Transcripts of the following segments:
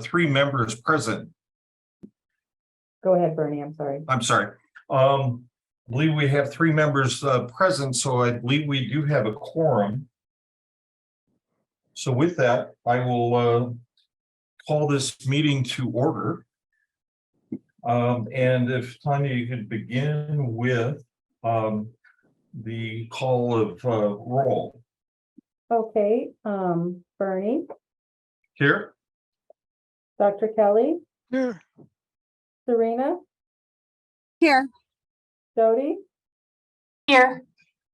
Three members present. Go ahead, Bernie, I'm sorry. I'm sorry. I believe we have three members present, so I believe we do have a quorum. So with that, I will call this meeting to order. And if Tanya, you could begin with the call of roll. Okay, Bernie, Here. Dr. Kelly, Here. Serena, Here. Jody. Here.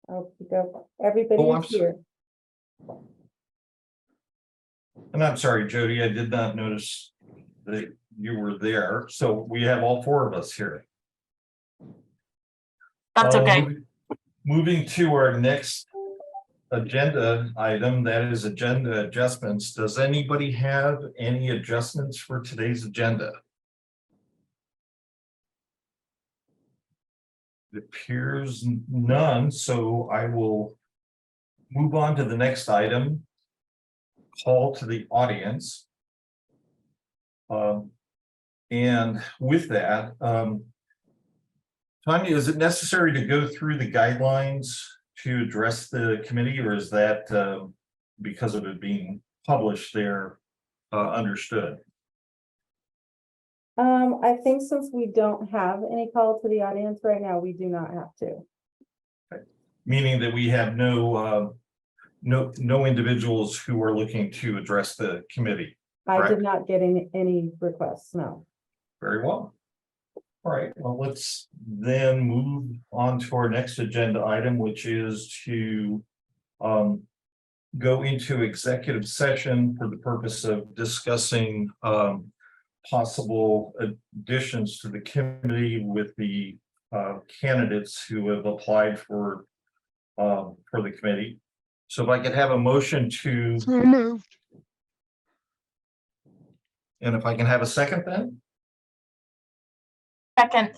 Okay, go. Everybody Oh, I'm is here. And I'm sorry, Jody, I did not notice that you were there. So we have all four of us here. That's okay. Moving to our next agenda item, that is agenda adjustments. Does anybody have any adjustments for today's agenda? It appears none, so I will move on to the next item. Call to the audience. And with that, Tanya, is it necessary to go through the guidelines to address the committee, or is that because of it being published there, understood? I think since we don't have any call to the audience right now, we do not have to. Okay. Meaning that we have no individuals who are looking to address the committee. I Correct. did not get any requests, no. Very well. All right, well, let's then move on to our next agenda item, which is to go into executive session for the purpose of discussing possible additions to the committee with the candidates who have applied for the committee. So if I could have a motion to, So moved. and if I can have a second then? Second.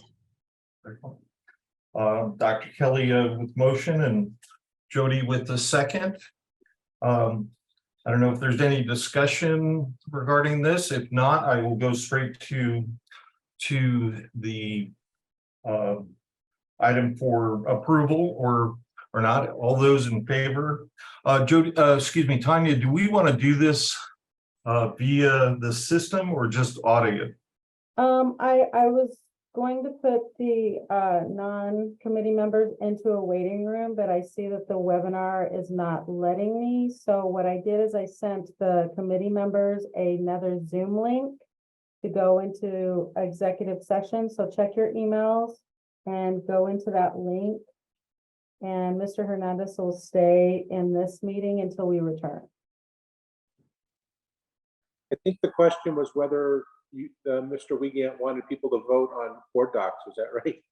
Dr. Kelly with motion and Jody with the second. I don't know if there's any discussion regarding this. If not, I will go straight to the item for approval or not. All those in favor. Jody, excuse me, Tanya, do we want to do this via the system or just audio? I was going to put the non-committee members into a waiting room, but I see that the webinar is not letting me. So what I did is I sent the committee members another Zoom link to go into executive session. So check your emails and go into that link. And Mr. Hernandez will stay in this meeting until we return. I think the question was whether Mr. Wiegand wanted people to vote on board docs. Is that right?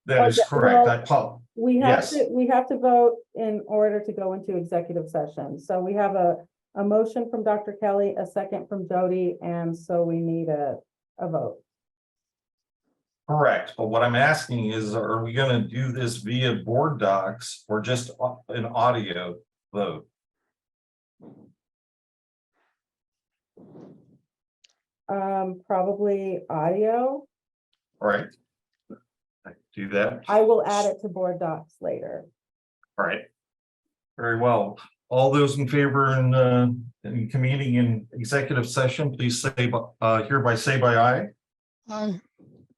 That is correct. Well, we have to vote in order to go into executive session. So we have a motion from Dr. Kelly, a second from Jody, and so we need a vote. Correct, but what I'm asking is, are we going to do this via board docs or just an audio vote? Probably audio. All right. I can do that. I will add it to board docs later. All right. Very well. All those in favor in convening in executive session, please say hereby say by aye. Aye.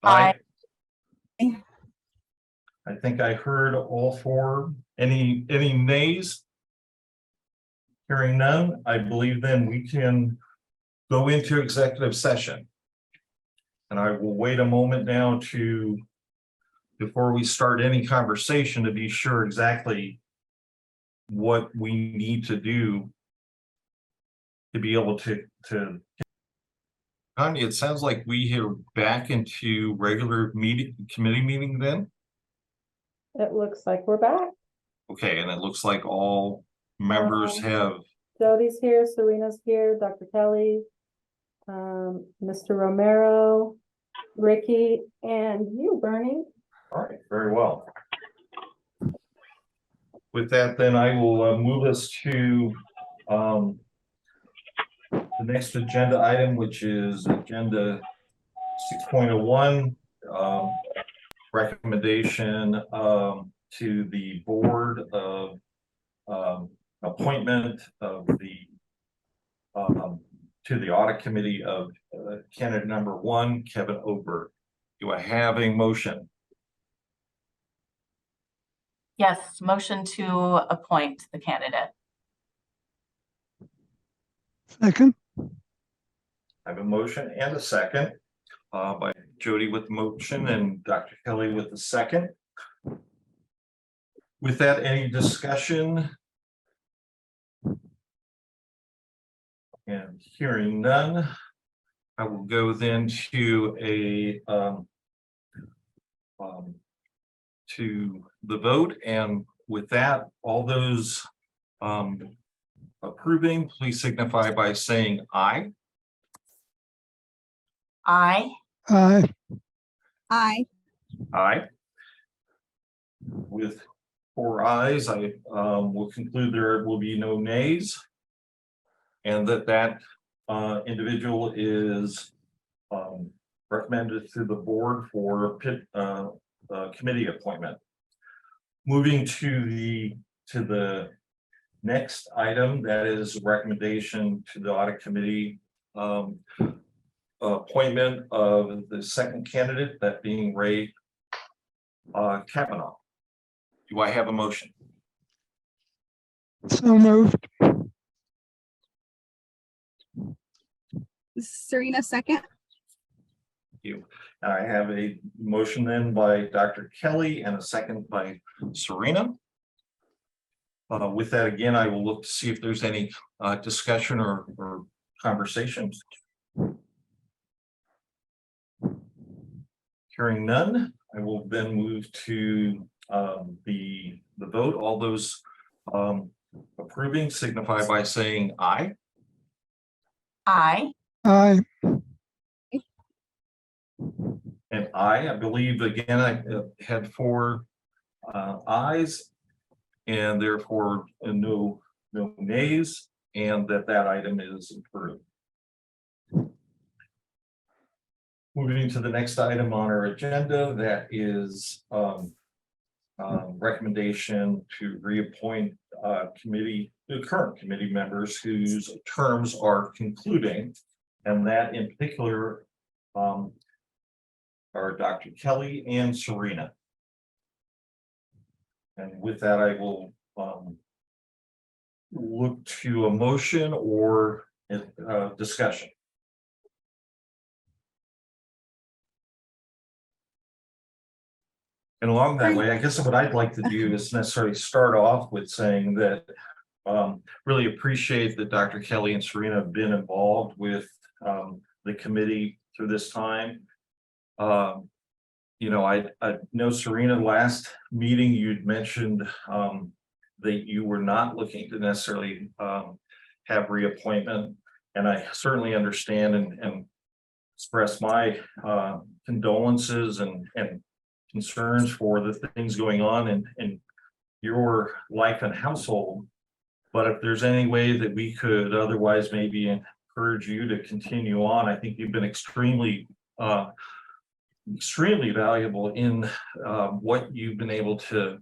Aye. I think I heard all four. Any nays? Hearing none, I believe then we can go into executive session. And I will wait a moment now before we start any conversation, to be sure exactly what we need to do to be able to. Tanya, it sounds like we are back into regular committee meeting then? It looks like we're back. Okay, and it looks like all members have. Jody's here, Serena's here, Dr. Kelly, Mr. Romero, Ricky, and you, Bernie. All right, very well. With that, then I will move us to the next agenda item, which is agenda 6.01, recommendation to the board of appointment of the to the audit committee of candidate number 1, Kevin Oberg. Do I have a motion? Yes, motion to appoint the candidate. Second. I have a motion and a second by Jody with the motion and Dr. Kelly with the second. With that, any discussion? And hearing none, I will go then to to the vote. And with that, all those approving, please signify by saying aye. Aye. Aye. Aye. Aye. With 4 ayes, I will conclude there will be no nays. And that individual is recommended to the board for committee appointment. Moving to the next item, that is recommendation to the audit committee appointment of the second candidate, that being Ray Kavanaugh. Do I have a motion? So moved. Serena, second. You. I have a motion then by Dr. Kelly and a second by Serena. With that, again, I will look to see if there's any discussion or conversations. Hearing none, I will then move to the vote. All those approving signify by saying aye. Aye. Aye. And I believe, again, I had 4 ayes, and therefore no nays, and that item is approved. Moving to the next item on our agenda, that is recommendation to reappoint the current committee members whose terms are concluding, and that in particular are Dr. Kelly and Serena. And with that, I will look to a motion or discussion. And along that way, I guess what I'd like to do is necessarily start off with saying that really appreciate that Dr. Kelly and Serena have been involved with the committee through this time. You know, I know, Serena, last meeting you'd mentioned that you were not looking to necessarily have reappointment, and I certainly understand and express my condolences and concerns for the things going on in your life and household. But if there's any way that we could otherwise maybe encourage you to continue on, I think you've been extremely valuable in what you've been able to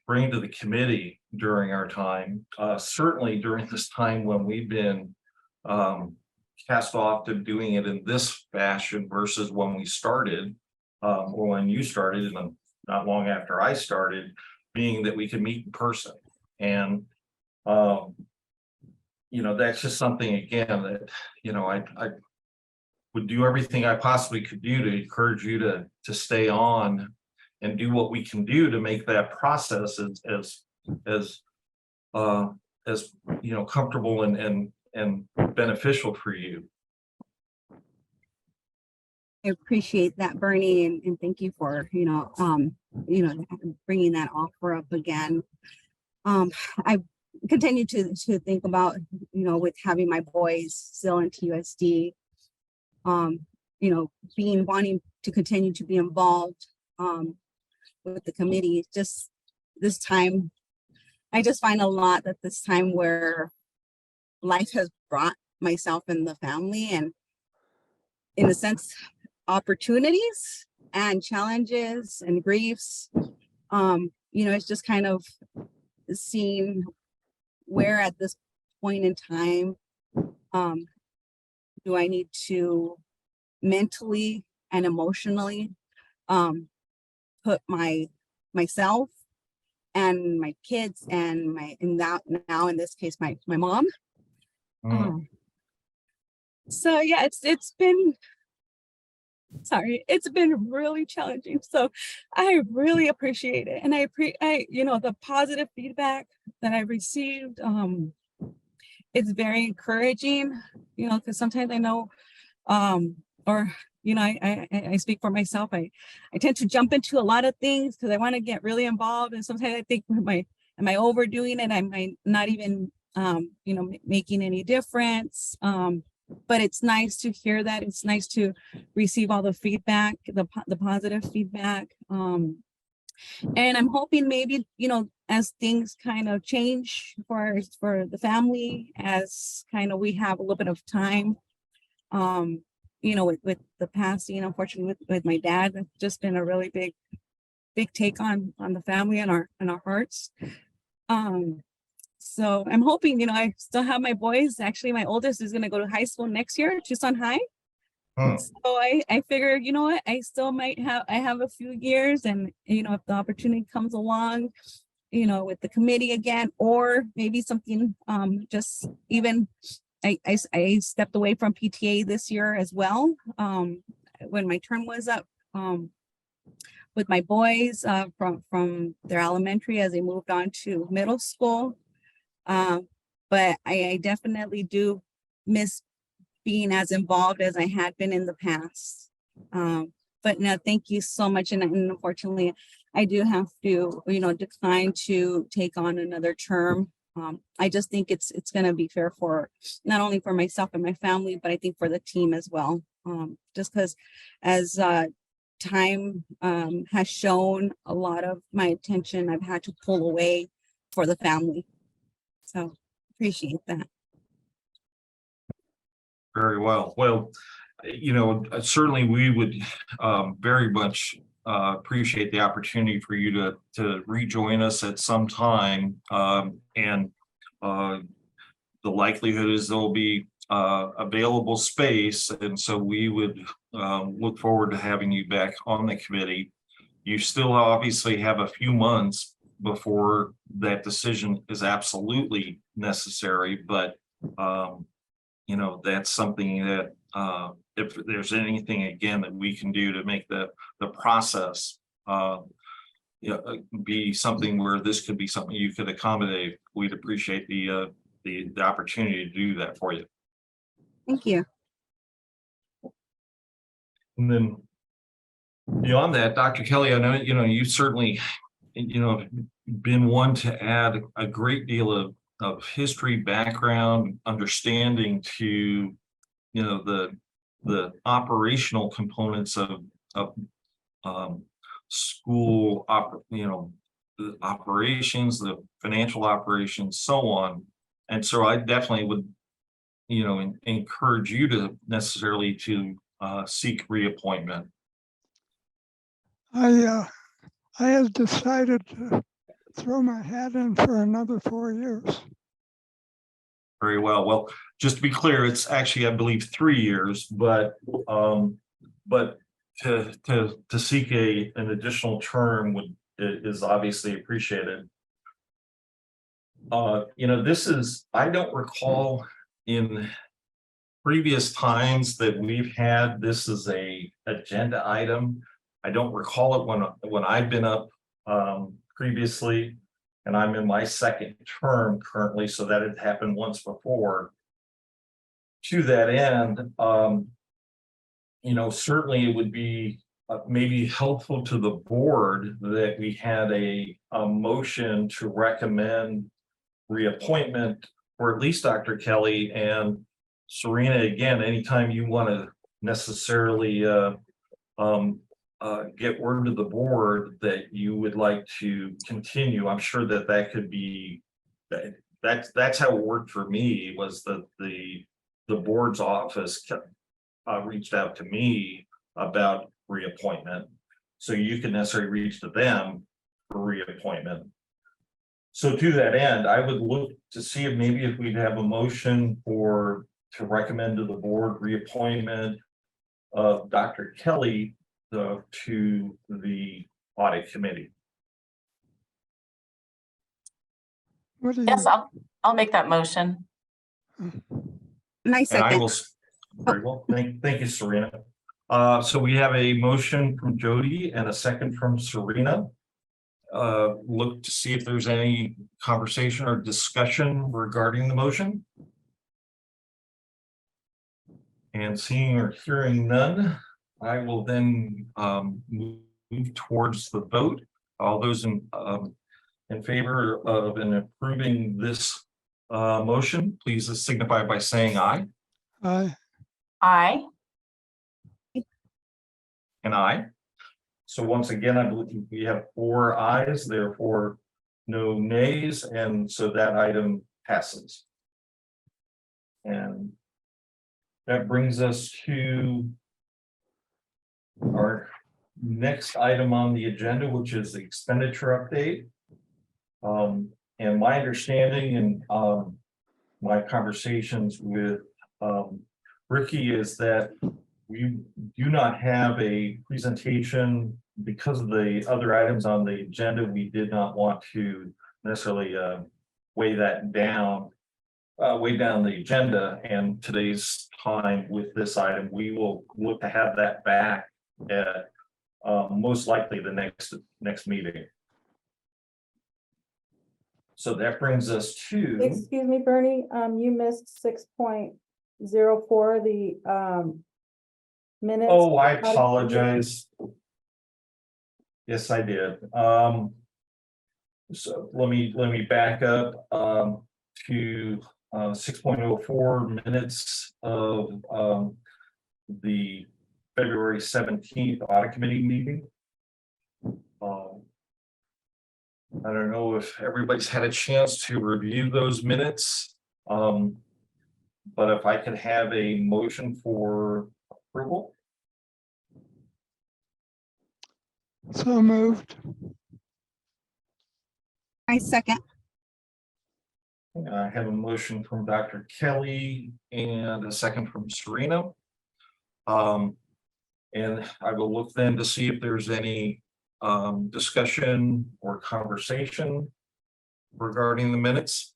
bring to the committee during our time. Certainly during this time when we've been cast off to doing it in this fashion versus when we started, or when you started, and not long after I started, being that we could meet in person. And you know, that's just something, again, that, you know, I would do everything I possibly could do to encourage you to stay on and do what we can do to make that process as you know, comfortable and beneficial for you. I appreciate that, Bernie, and thank you for, bringing that offer up again. I continue to think about, with having my boys still in TUSD, wanting to continue to be involved with the committee. Just this time, I just find a lot that this time where life has brought myself and the family, and in a sense, opportunities and challenges and griefs. It's just kind of seeing where at this point in time do I need to mentally and emotionally put myself and my kids and now in this case my mom. So yeah, it's been really challenging. So I really appreciate it, and I the positive feedback that I received. It's very encouraging, because sometimes I know, or I speak for myself. I tend to jump into a lot of things because I want to get really involved, and sometimes I think, am I overdoing it? Am I not even making any difference? But it's nice to hear that. It's nice to receive all the feedback, the positive feedback. And I'm hoping maybe, as things kind of change for the family, as kind of we have a little bit of time, with the passing, unfortunately, with my dad, it's just been a really big take on the family and our hearts. So I'm hoping, I still have my boys. Actually, my oldest is going to go to high school next year, Tucson High. So I figure, what, I still I have a few years, and, if the opportunity comes along, with the committee again, or maybe something, just even, I stepped away from PTA this year as well. When my term was up, with my boys, from their elementary as they moved on to middle school. But I definitely do miss being as involved as I had been in the past. But no, thank you so much. And unfortunately, I do have to, decline to take on another term. I just think it's going to be fair for not only for myself and my family, but I think for the team as well. Just because as time has shown, a lot of my attention I've had to pull away for the family. So appreciate that. Very well. Well, certainly we would very much appreciate the opportunity for you to rejoin us at some time. And the likelihood is there'll be available space. And so we would look forward to having you back on the committee. You still obviously have a few months before that decision is absolutely necessary, but that's something that if there's anything again that we can do to make the process be something where this could be something you could accommodate, we'd appreciate the opportunity to do that for you. Thank you. And then beyond that, Dr. Kelly, I know you've certainly been one to add a great deal of history, background, understanding to the operational components of school the operations, the financial operations, so on. And so I definitely would encourage you to necessarily to seek reappointment. I have decided to throw my hat in for another 4 years. Very well. Well, just to be clear, it's actually, I believe, 3 years, but to seek an additional term is obviously appreciated. I don't recall in previous times that we've had this as a agenda item. I don't recall it when I've been up previously, and I'm in my second term currently, so that had happened once before. To that end, certainly it would be maybe helpful to the board that we had a motion to recommend reappointment for at least Dr. Kelly, and Serena, again, anytime you want to necessarily get word to the board that you would like to continue, I'm sure that could be that's how it worked for me, was that the the board's office reached out to me about reappointment. So you can necessarily reach to them for reappointment. So to that end, I would look to see if maybe if we'd have a motion to recommend to the board reappointment of Dr. Kelly to the audit committee. What do you, Yes, I'll make that motion. And I And I second. will, very well, thank you, Serena. So we have a motion from Jody and a second from Serena. Look to see if there's any conversation or discussion regarding the motion. And seeing or hearing none, I will then move towards the vote. All those in favor of and approving this motion, please signify by saying aye. aye, Aye. And aye. So once again, I believe we have 4 ayes, therefore no nays, and so that item passes. And that brings us to our next item on the agenda, which is the expenditure update. And my understanding and my conversations with Ricky is that we do not have a presentation because of the other items on the agenda. We did not want to necessarily weigh down the agenda, and today's time with this item, we will look to have that back at most likely the next meeting. So that brings us to, Excuse me, Bernie, you missed 6.04, the minutes. oh, I apologize. Yes, I did. So let me back up to 6.04 minutes of the February 17th audit committee meeting. I don't know if everybody's had a chance to review those minutes. But if I could have a motion for approval. so moved, I second. I have a motion from Dr. Kelly and a second from Serena. And I will look then to see if there's any discussion or conversation regarding the minutes.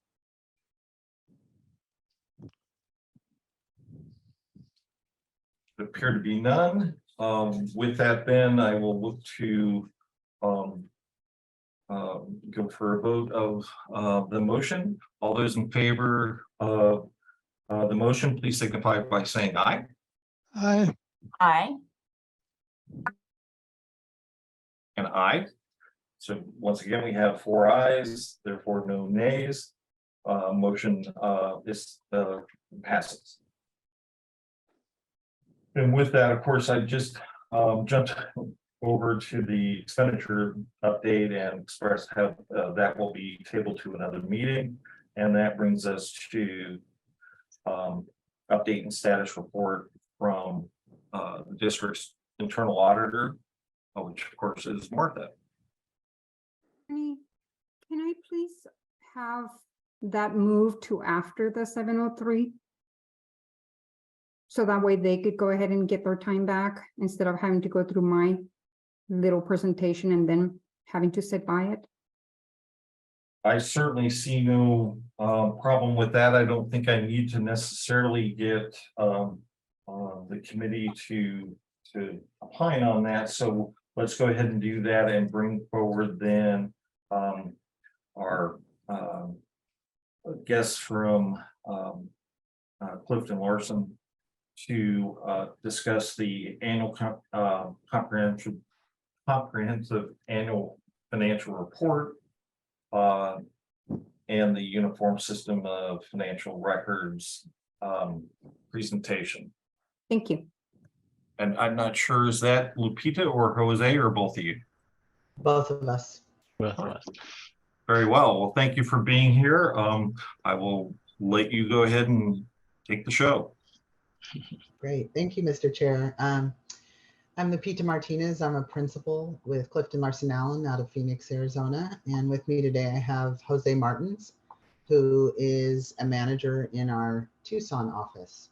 There appear to be none. With that, then I will look to go for a vote of the motion. All those in favor of the motion, please signify by saying aye. aye, Aye. And aye. So once again, we have 4 ayes, therefore no nays. Motion passes. And with that, of course, I just jumped over to the expenditure update and express how that will be tabled to another meeting. And that brings us to update and status report from the district's internal auditor, which of course is Martha. Can I please have that moved to after the 7:03? So that way they could go ahead and get their time back instead of having to go through my little presentation and then having to sit by it. I certainly see no problem with that. I don't think I need to necessarily get the committee to opine on that. So let's go ahead and do that and bring forward then our guests from Clifton Larson to discuss the annual comprehensive annual financial report and the uniform system of financial records presentation. Thank you. And I'm not sure, is that Lupita or Jose or both of you? Both of us. Both of us. Very well. Well, thank you for being here. I will let you go ahead and take the show. Great. Thank you, Mr. Chair. I'm Lupita Martinez. I'm a principal with Clifton Larson Allen out of Phoenix, Arizona. And with me today, I have Jose Martins, who is a manager in our Tucson office.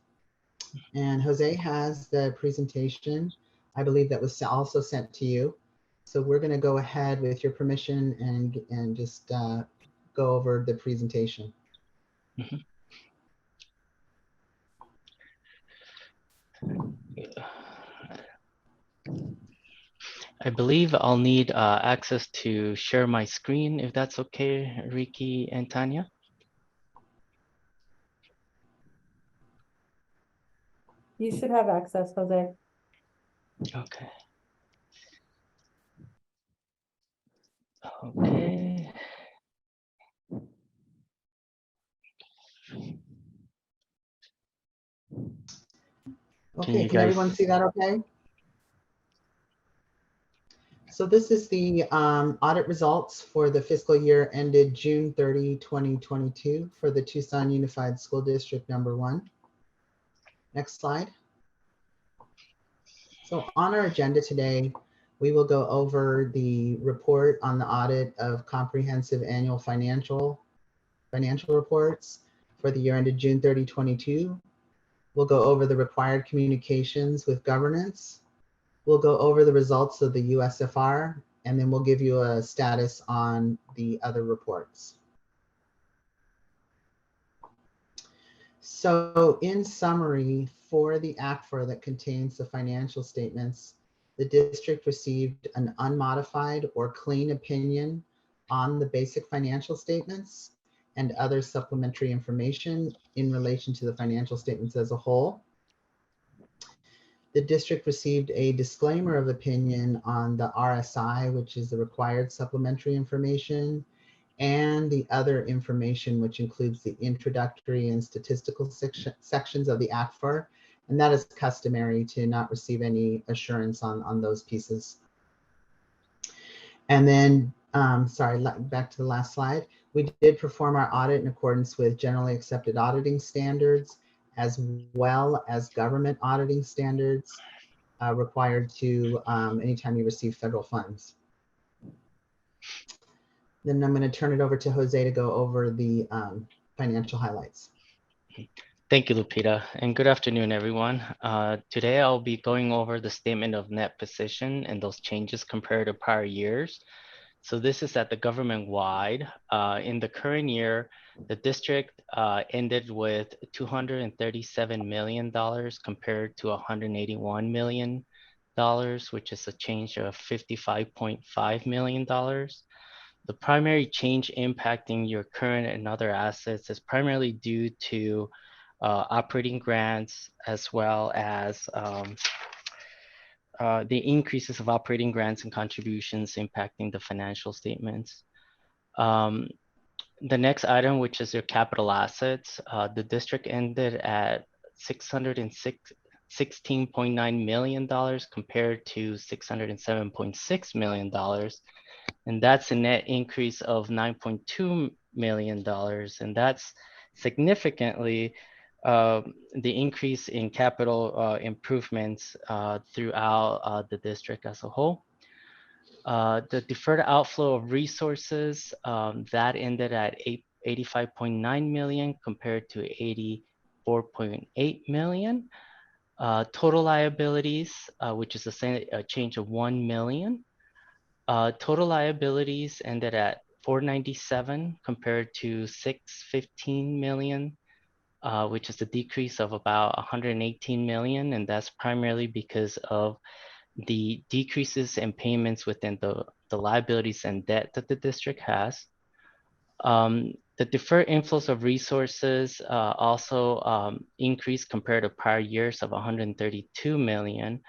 And Jose has the presentation, I believe that was also sent to you. So we're going to go ahead with your permission and just go over the presentation. Mhm. I believe I'll need access to share my screen, if that's okay, Ricky and Tanya. You should have access, Jose. Okay. Okay. Okay, can everyone see that okay? So this is the audit results for the fiscal year ended June 30, 2022 for the Tucson Unified School District number 1. Next slide. So on our agenda today, we will go over the report on the audit of comprehensive annual financial reports for the year ended June 30, 22. We'll go over the required communications with governance. We'll go over the results of the USFR, and then we'll give you a status on the other reports. So in summary, for the ACFR that contains the financial statements, the district received an unmodified or clean opinion on the basic financial statements and other supplementary information in relation to the financial statements as a whole. The district received a disclaimer of opinion on the RSI, which is the required supplementary information, and the other information, which includes the introductory and statistical sections of the ACFR. And that is customary to not receive any assurance on those pieces. And then, sorry, back to the last slide. We did perform our audit in accordance with generally accepted auditing standards, as well as government auditing standards required to anytime you receive federal funds. Then I'm going to turn it over to Jose to go over the financial highlights. Thank you, Lupita, and good afternoon, everyone. Today, I'll be going over the statement of net position and those changes compared to prior years. So this is at the government-wide. In the current year, the district ended with $237 million compared to $181 million, which is a change of $55.5 million. The primary change impacting your current and other assets is primarily due to operating grants, as well as the increases of operating grants and contributions impacting the financial statements. The next item, which is your capital assets, the district ended at $616.9 million compared to $607.6 million. And that's a net increase of $9.2 million. And that's significantly the increase in capital improvements throughout the district as a whole. The deferred outflow of resources, that ended at $85.9 million compared to $84.8 million. Total liabilities, which is a change of $1 million. Total liabilities ended at $497 compared to $615 million, which is a decrease of about $118 million, and that's primarily because of the decreases in payments within the liabilities and debt that the district has. The deferred inflows of resources also increased compared to prior years of $132 million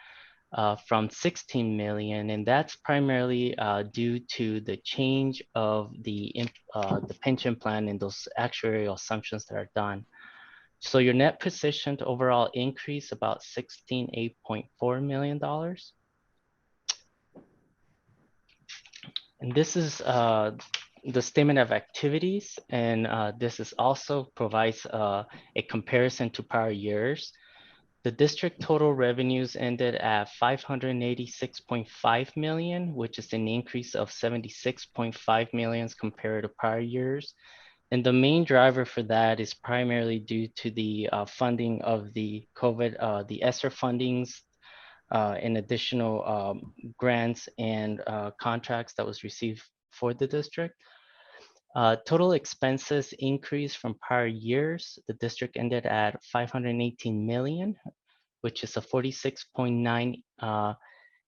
from $16 million, and that's primarily due to the change of the pension plan and those actuarial assumptions that are done. So your net position to overall increase about $16.4 million. And this is the statement of activities, and this is also provides a comparison to prior years. The district total revenues ended at 586.5 million, which is an increase of 76.5 million compared to prior years. And the main driver for that is primarily due to the funding of the COVID, the ESSER fundings, and additional grants and contracts that was received for the district. Total expenses increased from prior years. The district ended at 518 million, which is a 46.9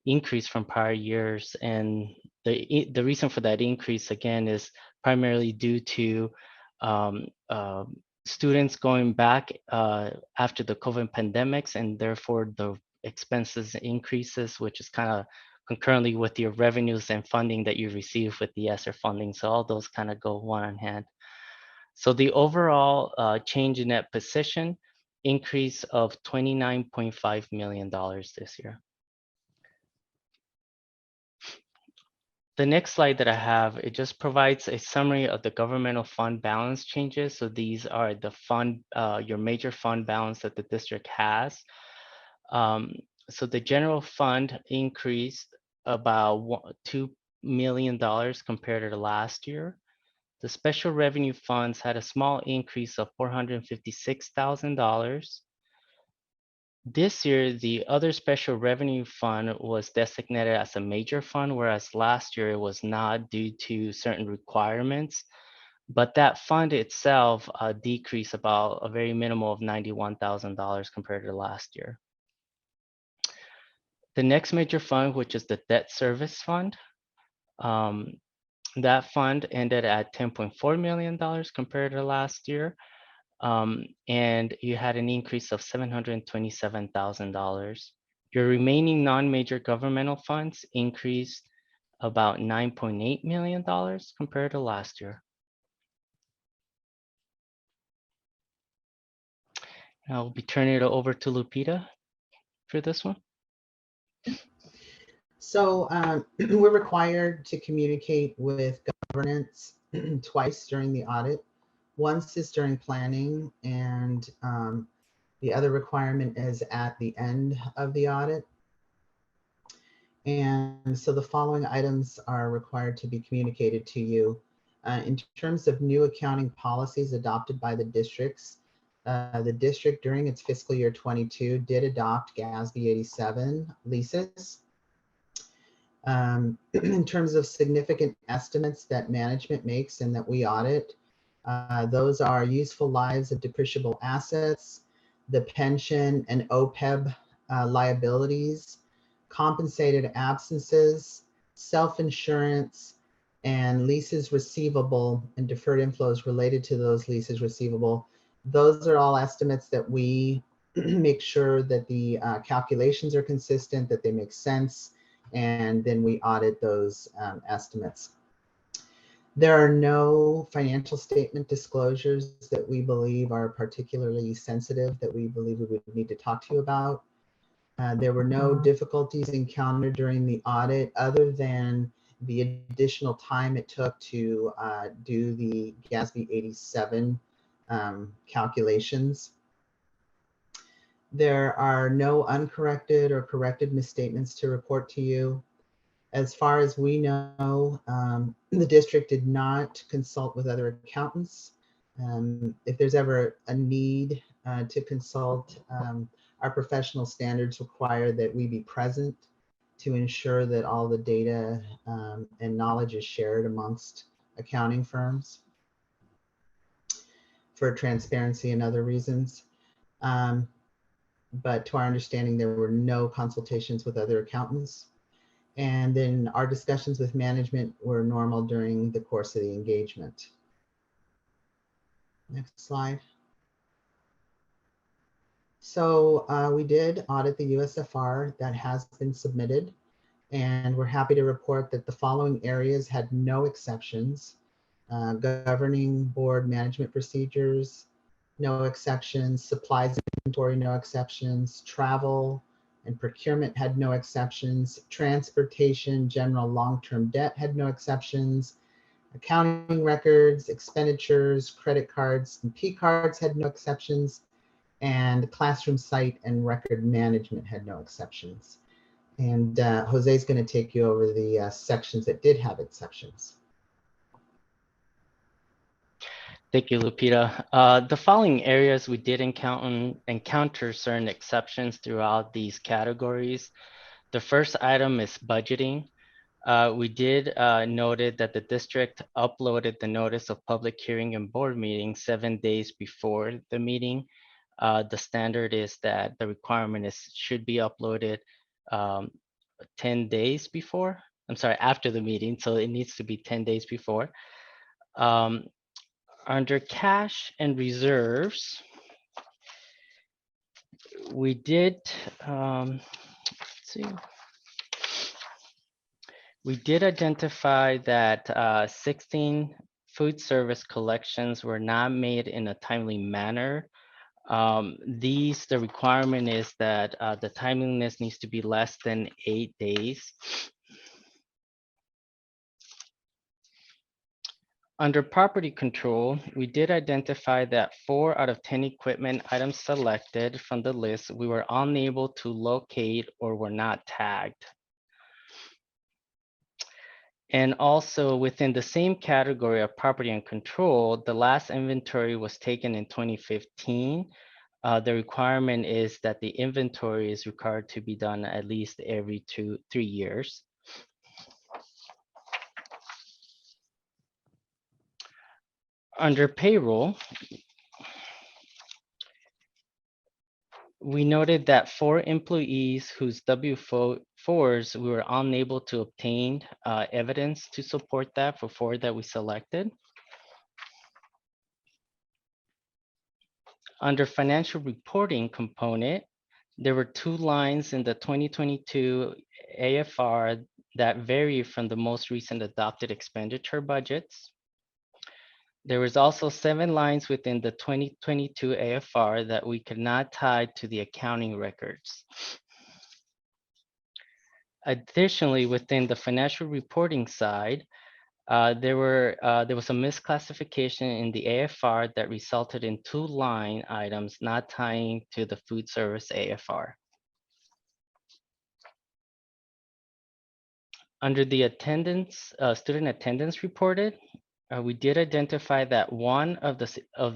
increase from prior years. And the reason for that increase, again, is primarily due to students going back after the COVID pandemics, and therefore the expenses increases, which is kind of concurrently with your revenues and funding that you receive with the ESSER funding. So all those kind of go one on hand. So the overall change in net position increase of $29.5 million this year. The next slide that I have, it just provides a summary of the governmental fund balance changes. So these are the fund, your major fund balance that the district has. So the general fund increased about $2 million compared to last year. The special revenue funds had a small increase of $456,000. This year, the other special revenue fund was designated as a major fund, whereas last year it was not due to certain requirements. But that fund itself decreased about a very minimal of $91,000 compared to last year. The next major fund, which is the debt service fund, that fund ended at $10.4 million compared to last year. And you had an increase of $727,000. Your remaining non-major governmental funds increased about $9.8 million compared to last year. I'll be turning it over to Lupita for this one. So we're required to communicate with governance twice during the audit. Once is during planning, and the other requirement is at the end of the audit. And so the following items are required to be communicated to you. In terms of new accounting policies adopted by the districts, the district during its fiscal year 22 did adopt GASB 87 leases. In terms of significant estimates that management makes and that we audit, those are useful lives of depreciable assets, the pension and OPEB liabilities, compensated absences, self-insurance, and leases receivable and deferred inflows related to those leases receivable. Those are all estimates that we make sure that the calculations are consistent, that they make sense, and then we audit those estimates. There are no financial statement disclosures that we believe are particularly sensitive that we believe we would need to talk to you about. There were no difficulties encountered during the audit other than the additional time it took to do the GASB 87 calculations. There are no uncorrected or corrected misstatements to report to you. As far as we know, the district did not consult with other accountants. If there's ever a need to consult, our professional standards require that we be present to ensure that all the data and knowledge is shared amongst accounting firms for transparency and other reasons. But to our understanding, there were no consultations with other accountants. And then our discussions with management were normal during the course of the engagement. Next slide. So we did audit the USFR that has been submitted, and we're happy to report that the following areas had no exceptions. Governing board management procedures, no exceptions. Supplies and inventory, no exceptions. Travel and procurement had no exceptions. Transportation, general long-term debt had no exceptions. Accounting records, expenditures, credit cards, and P cards had no exceptions. and classroom site and record management had no exceptions. And Jose is going to take you over the sections that did have exceptions. Thank you, Lupita. The following areas we did encounter certain exceptions throughout these categories. The first item is budgeting. We did noted that the district uploaded the notice of public hearing and board meeting 7 days before the meeting. The standard is that the requirement should be uploaded 10 days before. I'm sorry, after the meeting, so it needs to be 10 days before. Under cash and reserves, we did, let's see. We did identify that 16 food service collections were not made in a timely manner. The requirement is that the timeliness needs to be less than 8 days. Under property control, we did identify that 4 out of 10 equipment items selected from the list, we were unable to locate or were not tagged. And also within the same category of property and control, the last inventory was taken in 2015. The requirement is that the inventory is required to be done at least every 3 years. Under payroll, we noted that 4 employees whose W-4s we were unable to obtain evidence to support that for 4 that we selected. Under financial reporting component, there were 2 lines in the 2022 AFR that vary from the most recent adopted expenditure budgets. There was also 7 lines within the 2022 AFR that we could not tie to the accounting records. Additionally, within the financial reporting side, there was a misclassification in the AFR that resulted in 2 line items not tying to the food service AFR. Under the attendance, student attendance reported, we did identify that 1 of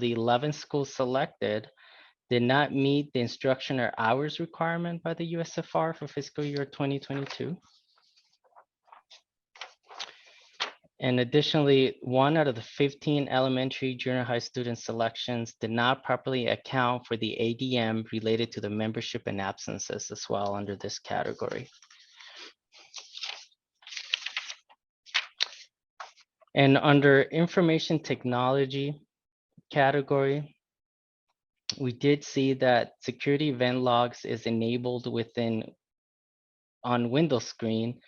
the 11 schools selected did not meet the instruction or hours requirement by the USFR for fiscal year 2022. And additionally, 1 out of the 15 elementary junior high student selections did not properly account for the ADM related to the membership and absences as well under this category. And under information technology category, we did see that security event logs is enabled on Windows screen.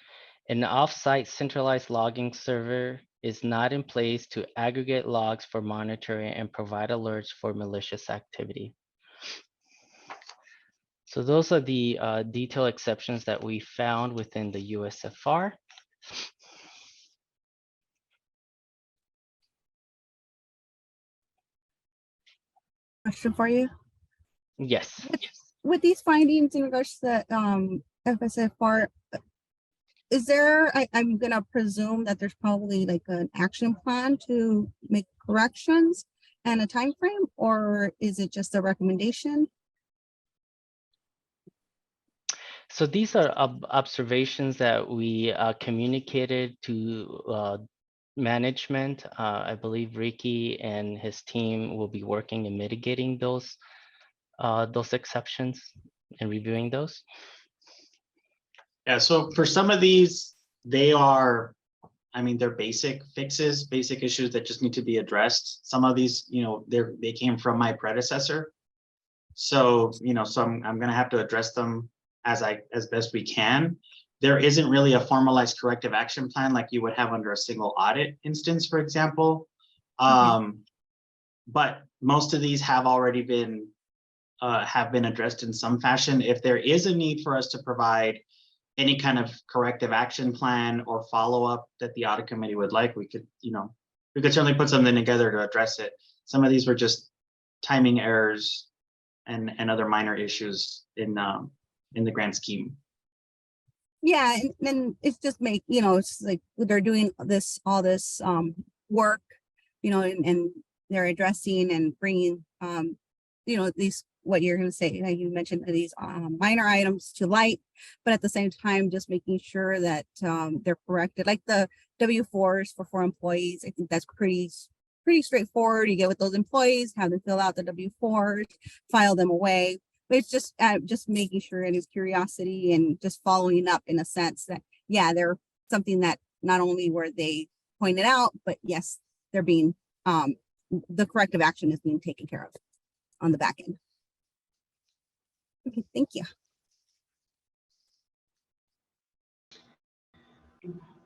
An offsite centralized logging server is not in place to aggregate logs for monitoring and provide alerts for malicious activity. So those are the detailed exceptions that we found within the USFR. Question for you. Yes. With these findings in regards to FSFR, is there, I'm gonna presume that there's probably like an action plan to make corrections and a time frame, or is it just a recommendation? So these are observations that we communicated to management. I believe Ricky and his team will be working in mitigating those exceptions and reviewing those. Yeah, so for some of these, they are, I mean, they're basic fixes, basic issues that just need to be addressed. Some of these, you know, they came from my predecessor. So, you know, I'm gonna have to address them as best we can. There isn't really a formalized corrective action plan like you would have under a single audit instance, for example. But most of these have already been addressed in some fashion. If there is a need for us to provide any kind of corrective action plan or follow-up that the audit committee would like, we could certainly put something together to address it. Some of these were just timing errors and other minor issues in the grand scheme. Yeah, and then it's just it's like they're doing all this work, and they're addressing and bringing these, what you're going to say, like you mentioned, these minor items to light, but at the same time just making sure that they're corrected, like the W-4s for employees. I think that's pretty straightforward. You get with those employees, have them fill out the W-4s, file them away. But it's just making sure, and it's curiosity and just following up in a sense that, yeah, they're something that not only were they pointed out, but yes, they're being, the corrective action is being taken care of on the back end. Okay, thank you.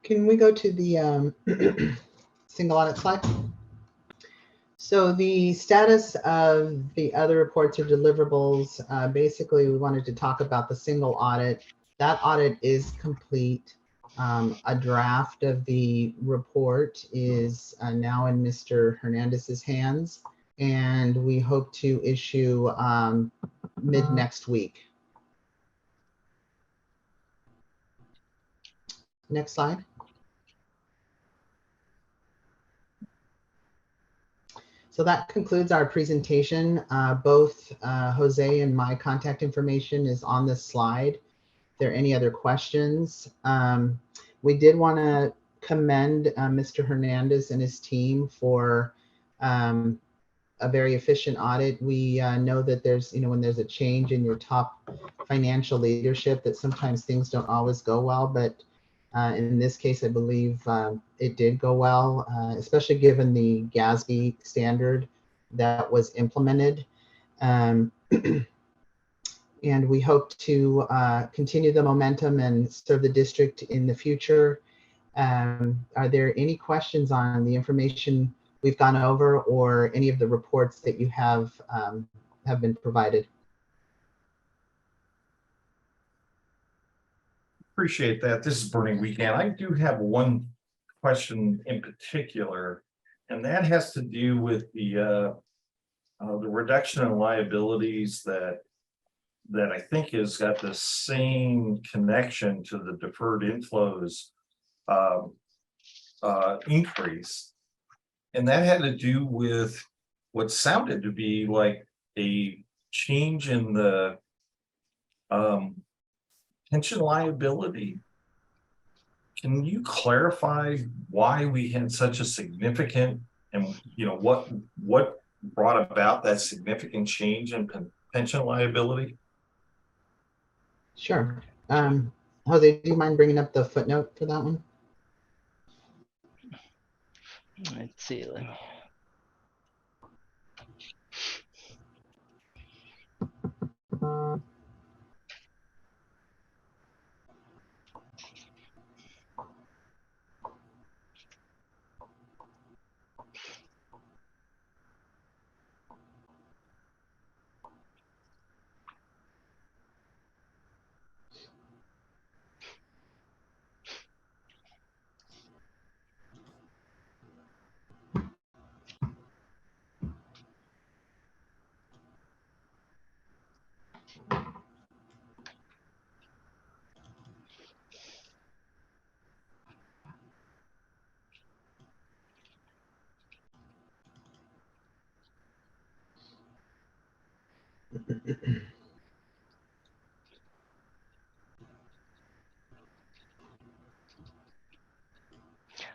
Can we go to the single audit slide? So the status of the other reports or deliverables, basically we wanted to talk about the single audit. That audit is complete. A draft of the report is now in Mr. Hernandez's hands, and we hope to issue mid next week. Next slide. So that concludes our presentation. Both Jose and my contact information is on this slide. If there are any other questions, we did want to commend Mr. Hernandez and his team for a very efficient audit. We know that there's, when there's a change in your top financial leadership, that sometimes things don't always go well, but in this case, I believe it did go well, especially given the GASB standard that was implemented. And we hope to continue the momentum and serve the district in the future. Are there any questions on the information we've gone over, or any of the reports that you have been provided? Appreciate that. This is Bernie Weekend. I do have one question in particular, and that has to do with the reduction in liabilities that I think has got the same connection to the deferred inflows increase, and that had to do with what sounded to be like a change in the pension liability. Can you clarify why we had such a significant, and what brought about that significant change in pension liability? Sure. Jose, do you mind bringing up the footnote for that one? Let's see. Let me.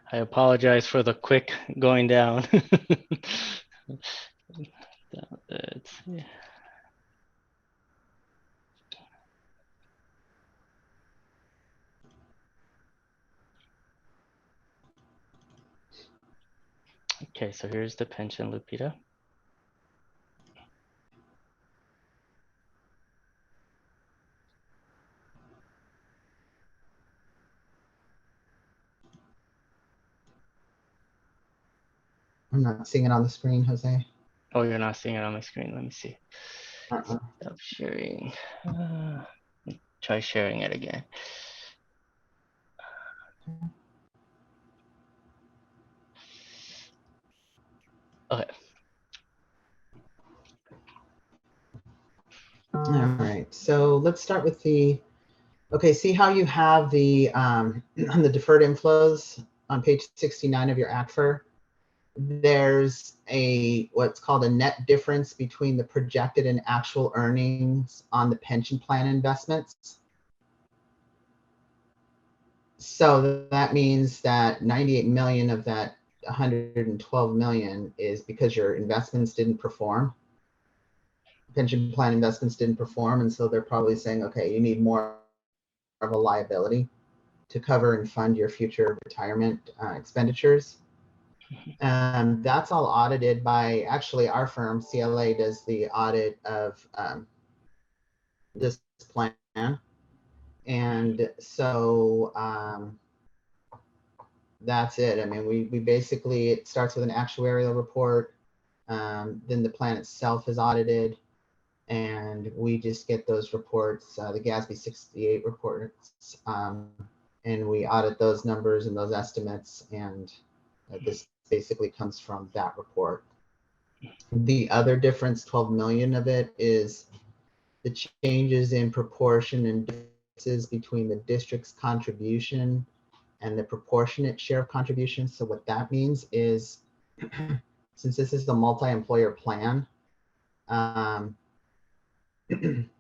I apologize for the quick going down. Let's see. Okay, so here's the pension, Lupita. I'm not seeing it on the screen, Jose. Oh, you're not seeing it on my screen. Let me see. Uh-uh. Stop sharing. Try sharing it again. Okay. All right, so let's start with the, okay, see how you have the, on the deferred inflows on page 69 of your ACFR? There's a, what's called a net difference between the projected and actual earnings on the pension plan investments. So that means that 98 million of that 112 million is because your investments didn't perform. Pension plan investments didn't perform. And so they're probably saying, okay, you need more of a liability to cover and fund your future retirement expenditures. That's all audited by, actually our firm, CLA, does the audit of this plan. And so that's it. I mean, we basically, it starts with an actuarial report. Then the plan itself is audited. And we just get those reports, the GASB 68 reports, and we audit those numbers and those estimates. And this basically comes from that report. The other difference, 12 million of it, is the changes in proportion and differences between the district's contribution and the proportionate share of contribution. So what that means is, since this is a multi-employer plan, the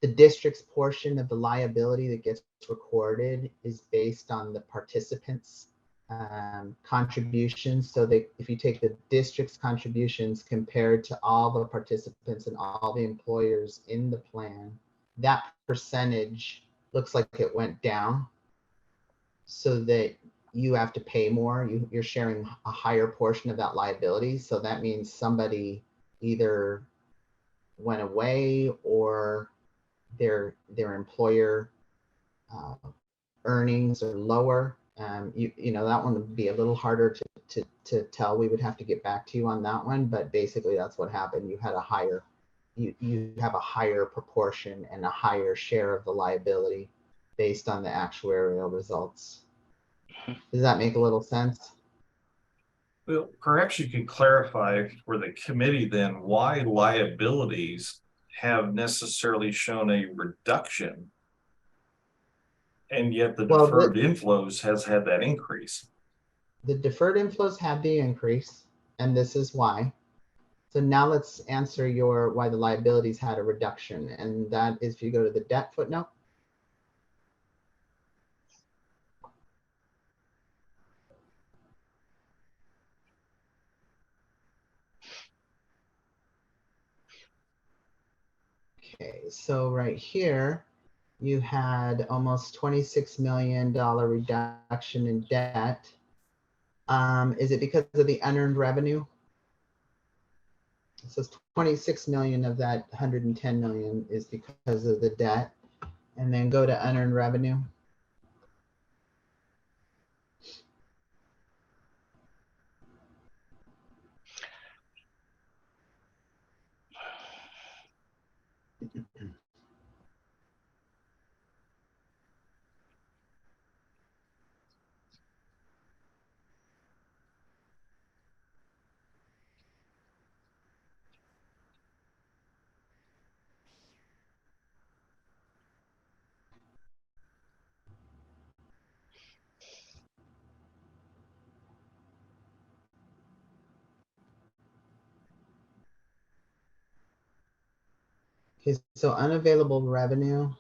district's portion of the liability that gets recorded is based on the participants' contributions. So that if you take the district's contributions compared to all the participants and all the employers in the plan, that percentage looks like it went down, so that you have to pay more. You're sharing a higher portion of that liability. So that means somebody either went away or their employer earnings are lower. You know, that one would be a little harder to tell. We would have to get back to you on that one, but basically that's what happened. You had a higher, you have a higher proportion and a higher share of the liability based on the actuarial results. Does that make a little sense? Well, perhaps you could clarify for the committee then why liabilities have necessarily shown a reduction, and yet the Well, deferred inflows has had that increase. The deferred inflows had the increase, and this is why. So now let's answer your why the liabilities had a reduction, and that is if you go to the debt footnote. Okay, so right here, you had almost $26 million reduction in debt. Is it because of the unearned revenue? It says 26 million of that 110 million is because of the debt. And then go to unearned revenue. Okay, so unavailable revenue,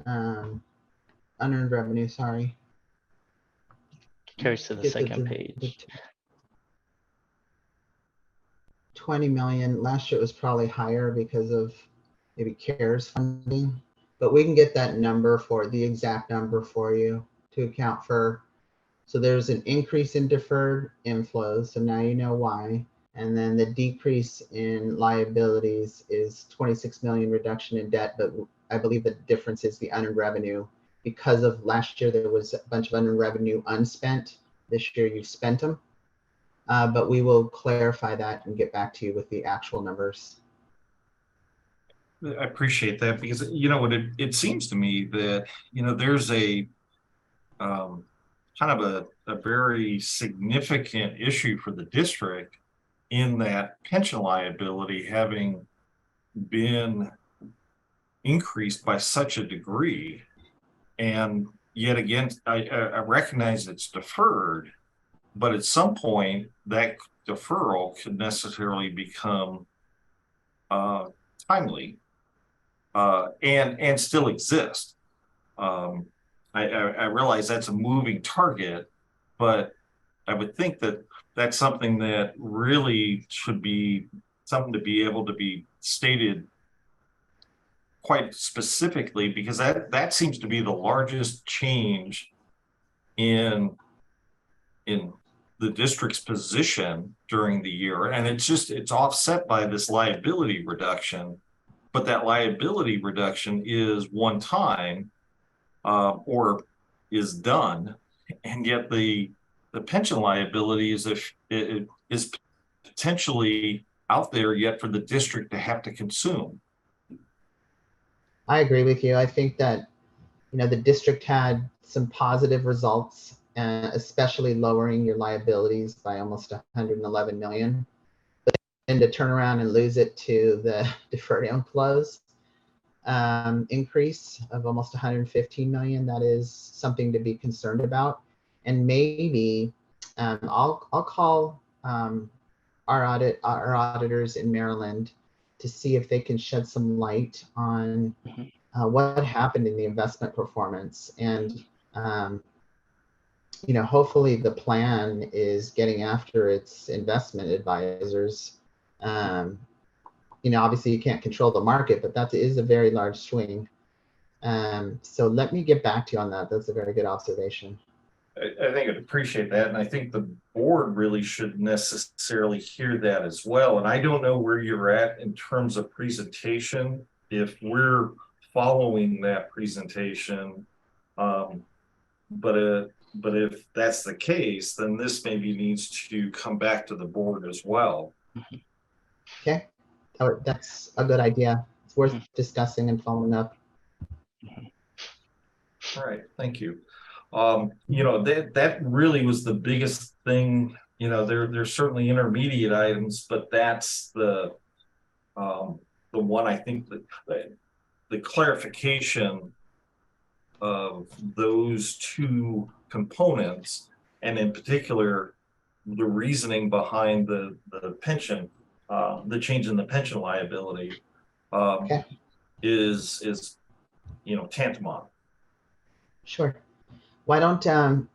unearned revenue, sorry. Carries to the Get second page. 20 million. Last year it was probably higher because of maybe CARES funding, but we can get that number for the exact number for you to account for. So there's an increase in deferred inflows. So now you know why. And then the decrease in liabilities is 26 million reduction in debt. But I believe the difference is the unearned revenue. Because of last year, there was a bunch of unearned revenue unspent. This year you've spent them. But we will clarify that and get back to you with the actual numbers. I appreciate that, because you know what, it seems to me that, you know, there's a kind of a very significant issue for the district in that pension liability having been increased by such a degree. And yet again, I recognize it's deferred, but at some point that deferral could necessarily become timely and still exist. I realize that's a moving target, but I would think that that's something that really should be something to be able to be stated quite specifically, because that seems to be the largest change in the district's position during the year. And it's offset by this liability reduction, but that liability reduction is one time or is done. And yet the pension liability is if it is potentially out there yet for the district to have to consume. I agree with you. I think that, the district had some positive results, especially lowering your liabilities by almost 111 million. But then to turn around and lose it to the deferred inflows increase of almost 115 million, that is something to be concerned about. And maybe I'll call our auditors in Maryland to see if they can shed some light on what happened in the investment performance. And hopefully the plan is getting after its investment advisors. Obviously you can't control the market, but that is a very large swing. So let me get back to you on that. That's a very good observation. I think I'd appreciate that. And I think the board really should necessarily hear that as well. And I don't know where you're at in terms of presentation, if we're following that presentation. But if that's the case, then this maybe needs to come back to the board as well. Okay, that's a good idea. It's worth discussing and following up. All right, thank you. That really was the biggest thing. There's certainly intermediate items, but that's the one I think that the clarification of those two components, and in particular the reasoning behind the pension, the change in the pension liability, is tantamount. Sure. Why don't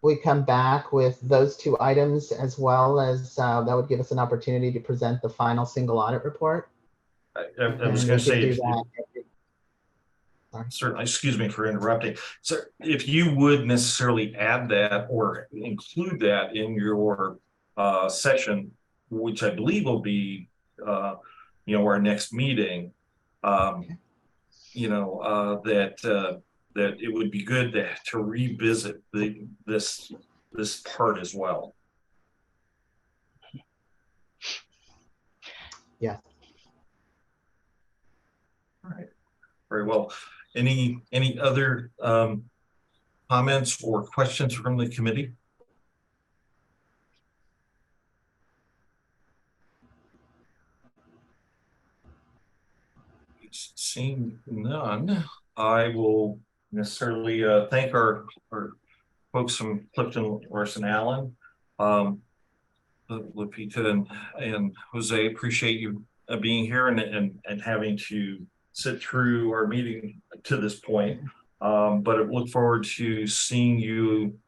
we come back with those two items, as well as that would give us an opportunity to present the final single audit report. I was going to say, certainly, excuse me for interrupting. So if you would necessarily add that or include that in your session, which I believe will be our next meeting, that it would be good to revisit this part as well. Yeah. All right. Very well. Any other comments or questions from the committee? Seeing none, I will necessarily thank our folks from Clifton, Larson, Allen, Lupita and Jose. Appreciate you being here and having to sit through our meeting to this point. But I look forward to seeing you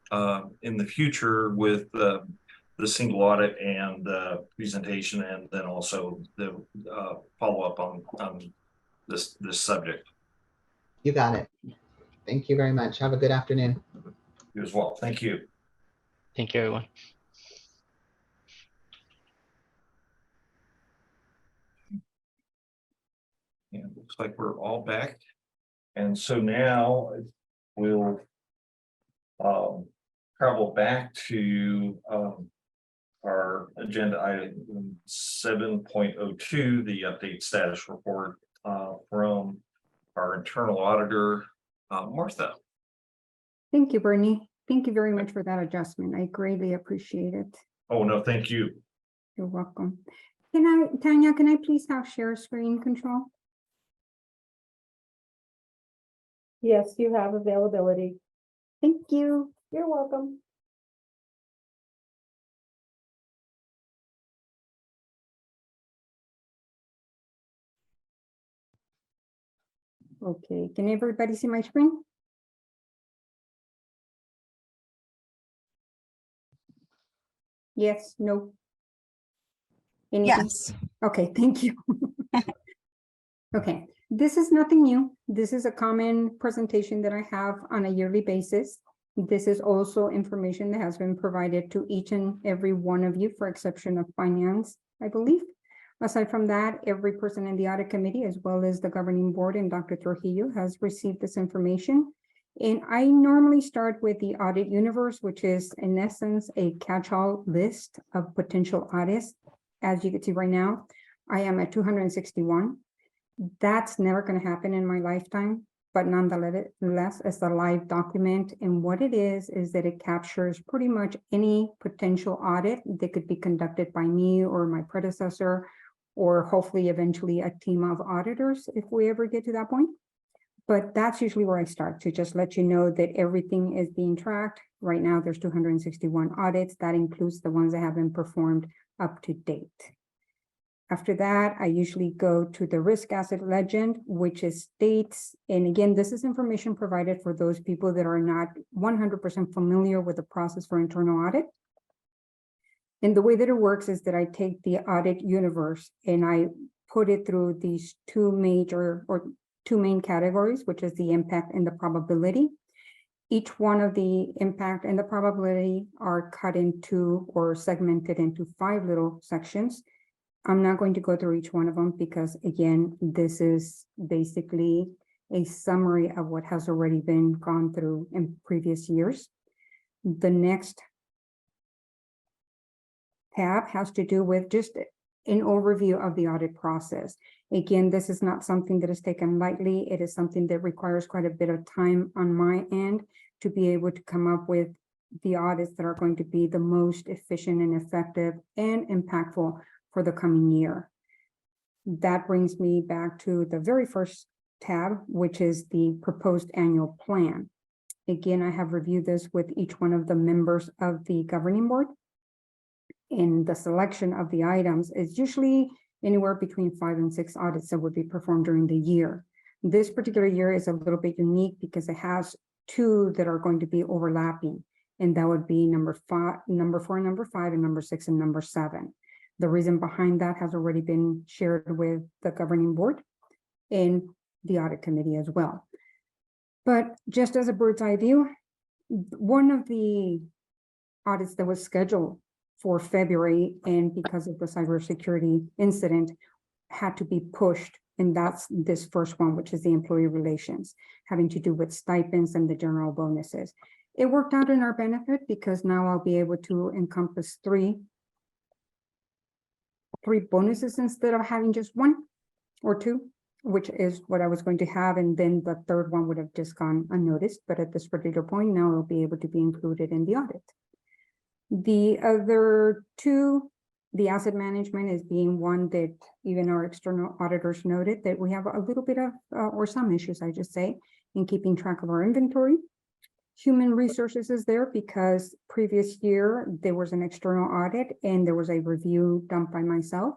in the future with the single audit and the presentation, and then also the follow up on this subject. You got it. Thank you very much. Have a good afternoon. You as well. Thank you. Thank you, everyone. And it looks like we're all back. And so now we'll travel back to our agenda item 7.02, the update status report from our internal auditor, Martha. Thank you, Bernie. Thank you very much for that adjustment. I greatly appreciate it. Oh, no, thank you. You're welcome. Tanya, can I please have share screen control? Yes, you have availability. Thank you. You're welcome. Okay, can everybody see my screen? Yes, no? Anything? Yes. Okay, thank you. Okay, this is nothing new. This is a common presentation that I have on a yearly basis. This is also information that has been provided to each and every one of you, for exception of finance, I believe. Aside from that, every person in the audit committee, as well as the governing board and Dr. Trujillo, has received this information. And I normally start with the audit universe, which is in essence a catch-all list of potential audits. As you can see right now, I am at 261. That's never going to happen in my lifetime, but nonetheless, it's a live document. And what it is that it captures pretty much any potential audit that could be conducted by me or my predecessor, or hopefully eventually a team of auditors if we ever get to that point. But that's usually where I start, to just let you know that everything is being tracked. Right now, there's 261 audits. That includes the ones that have been performed up to date. After that, I usually go to the risk asset legend, which is states, and again, this is information provided for those people that are not 100% familiar with the process for internal audit. And the way that it works is that I take the audit universe and I put it through these two main categories, which is the impact and the probability. Each one of the impact and the probability are cut into or segmented into 5 little sections. I'm not going to go through each one of them because, again, this is basically a summary of what has already been gone through in previous years. The next tab has to do with just an overview of the audit process. Again, this is not something that is taken lightly. It is something that requires quite a bit of time on my end to be able to come up with the audits that are going to be the most efficient and effective and impactful for the coming year. That brings me back to the very first tab, which is the proposed annual plan. Again, I have reviewed this with each one of the members of the governing board. And the selection of the items is usually anywhere between 5 and 6 audits that would be performed during the year. This particular year is a little bit unique because it has 2 that are going to be overlapping. And that would be number 4 and number 5, and number 6 and number 7. The reason behind that has already been shared with the governing board and the audit committee as well. But just as a bird's eye view, one of the audits that was scheduled for February, and because of the cybersecurity incident, had to be pushed. And that's this first one, which is the employee relations, having to do with stipends and the general bonuses. It worked out in our benefit because now I'll be able to encompass three bonuses instead of having just 1 or 2, which is what I was going to have. And then the third one would have just gone unnoticed. But at this particular point, now it'll be able to be included in the audit. The other 2, the asset management is being one that even our external auditors noted that we have a little bit of, or some issues, I just say, in keeping track of our inventory. Human resources is there because previous year there was an external audit and there was a review done by myself.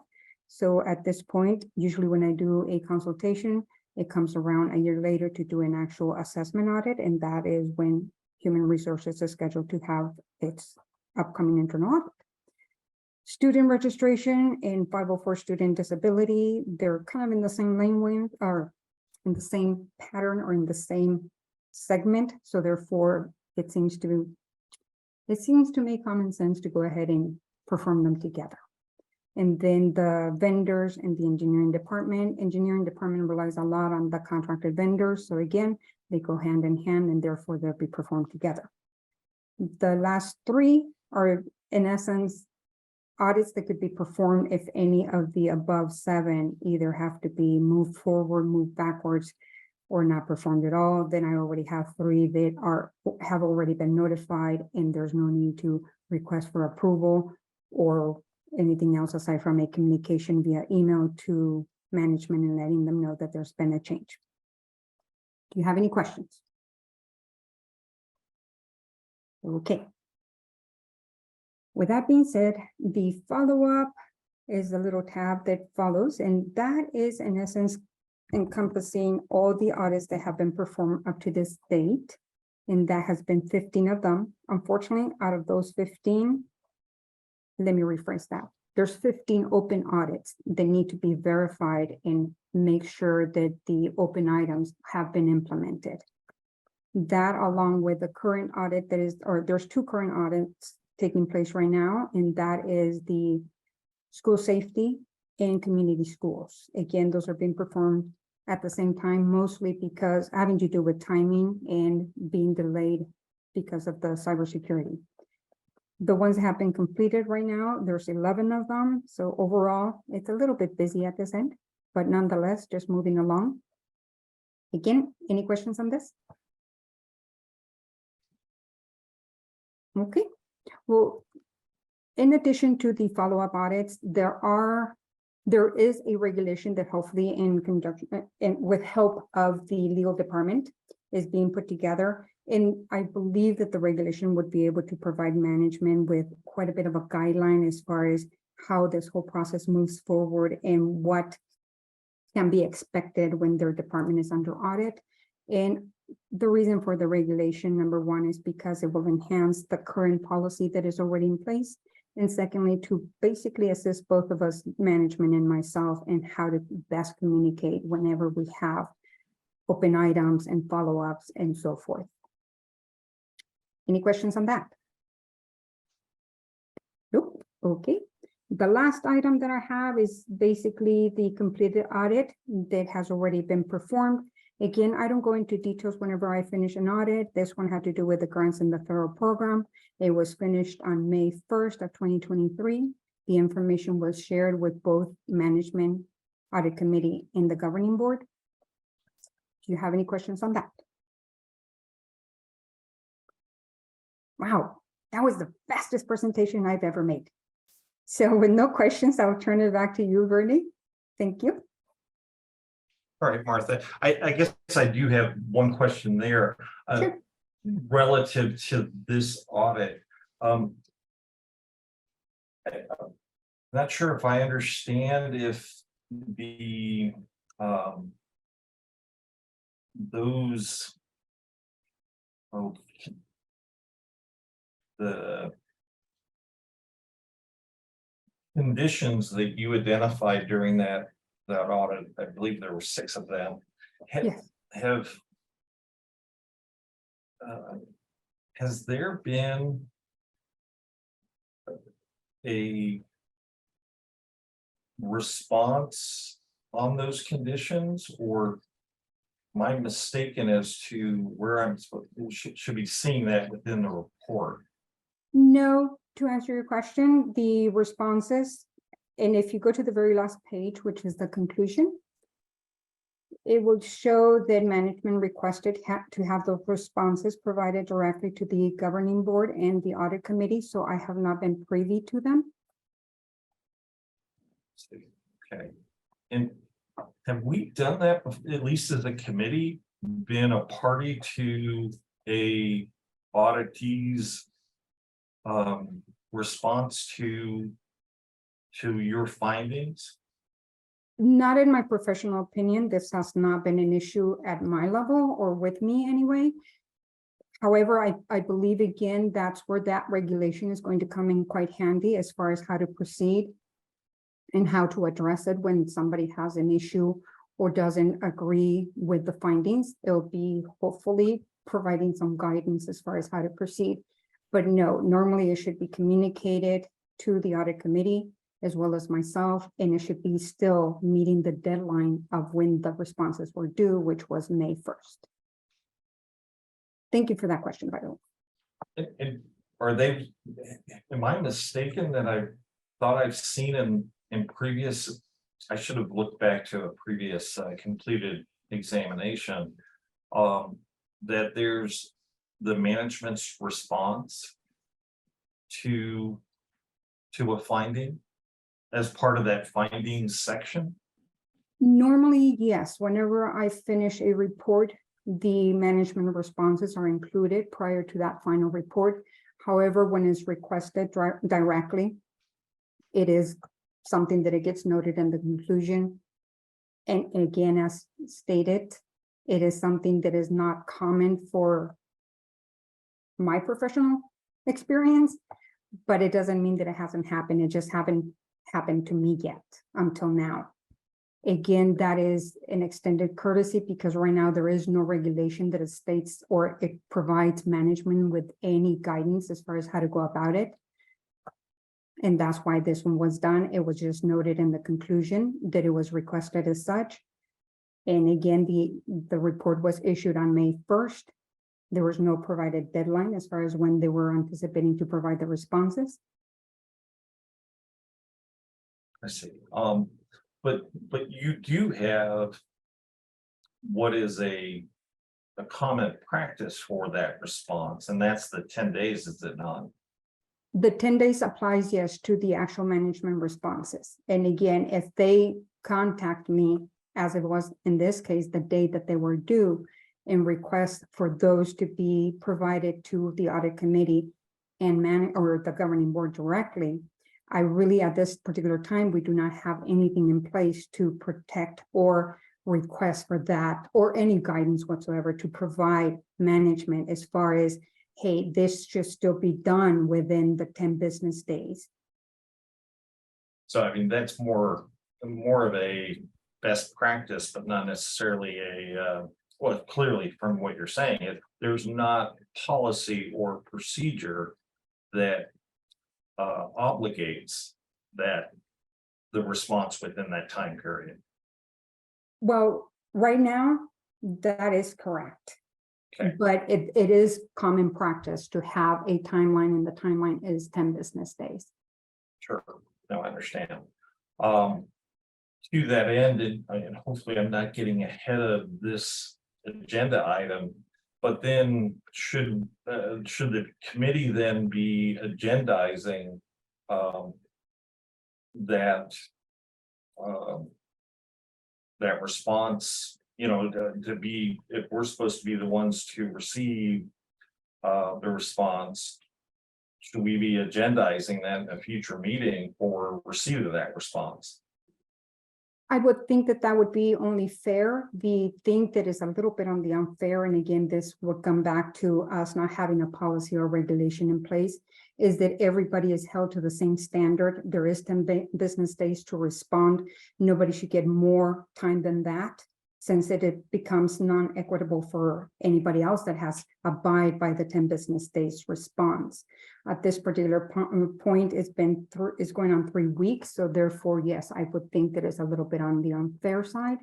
So at this point, usually when I do a consultation, it comes around a year later to do an actual assessment audit. And that is when human resources is scheduled to have its upcoming internal audit. Student registration and 504 student disability, they're kind of in the same lane, or in the same pattern, or in the same segment. So therefore, it seems to make common sense to go ahead and perform them together. And then the vendors and the engineering department relies a lot on the contracted vendors. So again, they go hand in hand and therefore they'll be performed together. The last 3 are in essence audits that could be performed if any of the above 7 either have to be moved forward, moved backwards, or not performed at all. Then I already have 3 that have already been notified and there's no need to request for approval or anything else aside from a communication via email to management and letting them know that there's been a change. Do you have any questions? Okay. With that being said, the follow-up is the little tab that follows, and that is in essence encompassing all the audits that have been performed up to this date. And that has been 15 of them. Unfortunately, out of those 15, let me rephrase that. There's 15 open audits that need to be verified and make sure that the open items have been implemented. That along with the current audit that is, or there's 2 current audits taking place right now, and that is the school safety and community schools. Again, those are being performed at the same time, mostly because having to do with timing and being delayed because of the cybersecurity. The ones that have been completed right now, there's 11 of them. So overall, it's a little bit busy at this end, but nonetheless, just moving along. Again, any questions on this? Okay, well, in addition to the follow-up audits, there is a regulation that hopefully in conjunction and with help of the legal department is being put together. And I believe that the regulation would be able to provide management with quite a bit of a guideline as far as how this whole process moves forward and what can be expected when their department is under audit. And the reason for the regulation, number one, is because it will enhance the current policy that is already in place. And secondly, to basically assist both of us, management and myself, in how to best communicate whenever we have open items and follow-ups and so forth. Any questions on that? Nope. Okay. The last item that I have is basically the completed audit that has already been performed. Again, I don't go into details whenever I finish an audit. This one had to do with the grants in the federal program. It was finished on May 1st of 2023. The information was shared with both management, audit committee, and the governing board. Do you have any questions on that? Wow, that was the fastest presentation I've ever made. So with no questions, I'll turn it back to you, Bernie. Thank you. All right, Martha, I guess I do have one question there. Sure. Relative to this audit. I'm not sure if I understand if the those the conditions that you identified during that audit, I believe there were 6 of them, Yes. has there been a response on those conditions, or am I mistaken as to where I'm supposed should be seeing that within the report? No, to answer your question, the responses, and if you go to the very last page, which is the conclusion, it will show that management requested to have those responses provided directly to the governing board and the audit committee, so I have not been privy to them. Okay, and have we done that, at least as a committee, been a party to a auditee's response to your findings? Not in my professional opinion. This has not been an issue at my level or with me anyway. However, I believe, again, that's where that regulation is going to come in quite handy as far as how to proceed and how to address it when somebody has an issue or doesn't agree with the findings. It'll be hopefully providing some guidance as far as how to proceed. But no, normally it should be communicated to the audit committee as well as myself, and it should be still meeting the deadline of when the responses were due, which was May 1st. Thank you for that question, by the way. And are they, am I mistaken that I thought I've seen in previous, I should have looked back to a previous completed examination, that there's the management's response to a finding? as part of that findings section? Normally, yes, whenever I finish a report, the management responses are included prior to that final report. However, when it's requested directly, it is something that it gets noted in the conclusion. And again, as stated, it is something that is not common for my professional experience, but it doesn't mean that it hasn't happened. It just haven't happened to me yet until now. Again, that is an extended courtesy because right now there is no regulation that it states or it provides management with any guidance as far as how to go about it. And that's why this one was done. It was just noted in the conclusion that it was requested as such. And again, the report was issued on May 1st. There was no provided deadline as far as when they were anticipating to provide the responses. I see. But you do have what is a common practice for that response, and that's the 10 days, is it not? The 10 days applies, yes, to the actual management responses. And again, if they contact me, as it was in this case, the day that they were due, and request for those to be provided to the audit committee and or the governing board directly, I really, at this particular time, we do not have anything in place to protect or request for that or any guidance whatsoever to provide management as far as, hey, this should still be done within the 10 business days. So I mean, that's more of a best practice, but not necessarily a, well, clearly from what you're saying, if there's not policy or procedure that obligates that the response within that time period. Well, right now, that is correct. Okay. But it is common practice to have a timeline, and the timeline is 10 business days. Sure, no, I understand. To that end, and hopefully I'm not getting ahead of this agenda item, but then should the committee then be agendizing that that response, you know, to be, if we're supposed to be the ones to receive the response, should we be agendizing that in a future meeting for receipt of that response? I would think that that would be only fair. The thing that is a little bit on the unfair, and again, this would come back to us not having a policy or regulation in place, is that everybody is held to the same standard. There is 10 business days to respond. Nobody should get more time than that, since it becomes non-equitable for anybody else that has abide by the 10 business days response. At this particular point, it's going on 3 weeks. So therefore, yes, I would think that it's a little bit on the unfair side.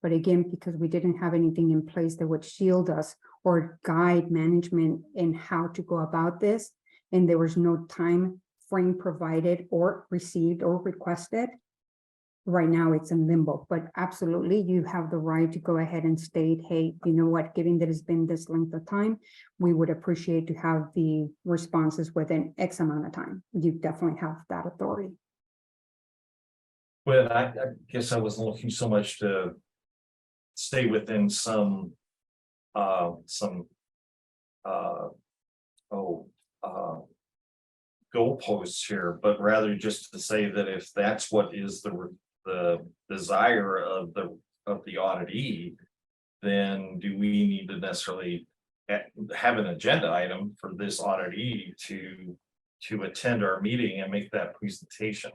But again, because we didn't have anything in place that would shield us or guide management in how to go about this, and there was no time frame provided or received or requested, right now it's in limbo. But absolutely, you have the right to go ahead and state, hey, you know what, given that it's been this length of time, we would appreciate to have the responses within X amount of time. You definitely have that authority. Well, I guess I wasn't looking so much to stay within some goalposts here, but rather just to say that if that's what is the desire of the auditee, then do we need to necessarily have an agenda item for this auditee to attend our meeting and make that presentation?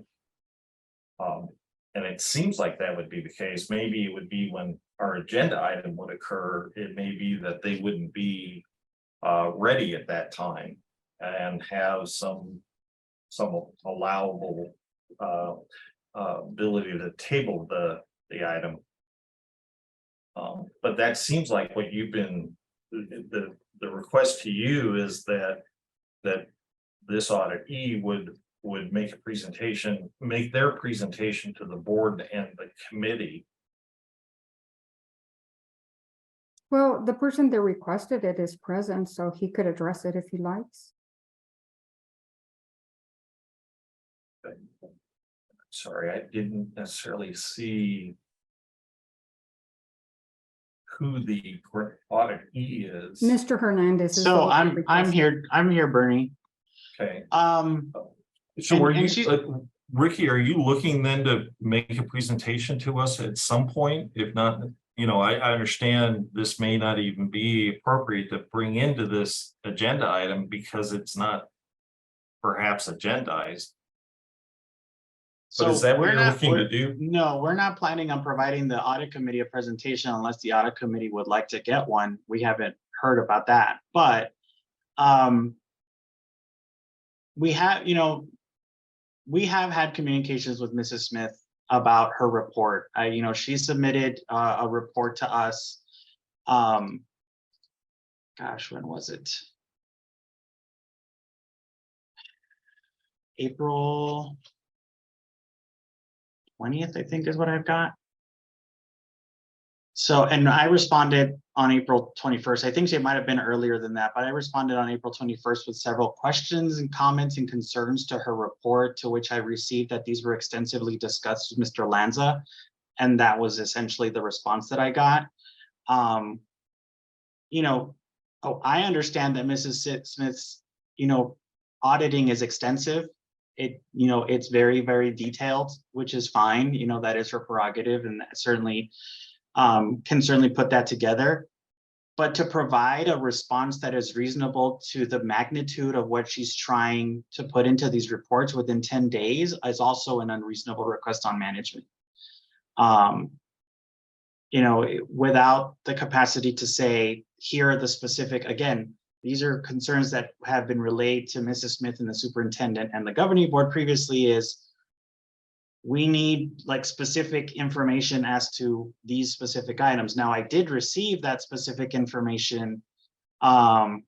And it seems like that would be the case. Maybe it would be when our agenda item would occur, it may be that they wouldn't be ready at that time and have some allowable ability to table the item. But that seems like what you've been, the request to you is that this auditee would make a presentation, make their presentation to the board and the committee. Well, the person that requested it is present, so he could address it if he likes. sorry, I didn't necessarily see who the auditee is. Mr. Hernandez. is the So one I'm requesting. here, Bernie. Okay, Um, so And- are and you, she's- Ricky, are you looking then to make a presentation to us at some point? If not, I understand this may not even be appropriate to bring into this agenda item because it's not perhaps agendized. But is so that what we're you're not, looking to do? no, we're not planning on providing the audit committee a presentation unless the audit committee would like to get one. We haven't heard about that, but we have, we have had communications with Mrs. Smith about her report. She submitted a report to us. Gosh, when was it? April 20th, I think is what I've got. So, and I responded on April 21st. I think it might have been earlier than that, but I responded on April 21st with several questions and comments and concerns to her report, to which I received that these were extensively discussed with Mr. Lanza. And that was essentially the response that I got. I understand that Mrs. Smith's, auditing is extensive. It's very, very detailed, which is fine. That is her prerogative, and that certainly can certainly put that together. But to provide a response that is reasonable to the magnitude of what she's trying to put into these reports within 10 days is also an unreasonable request on management. Without the capacity to say, here are the specific, again, these are concerns that have been relayed to Mrs. Smith and the superintendent and the governing board previously, is we need like specific information as to these specific items. Now, I did receive that specific information from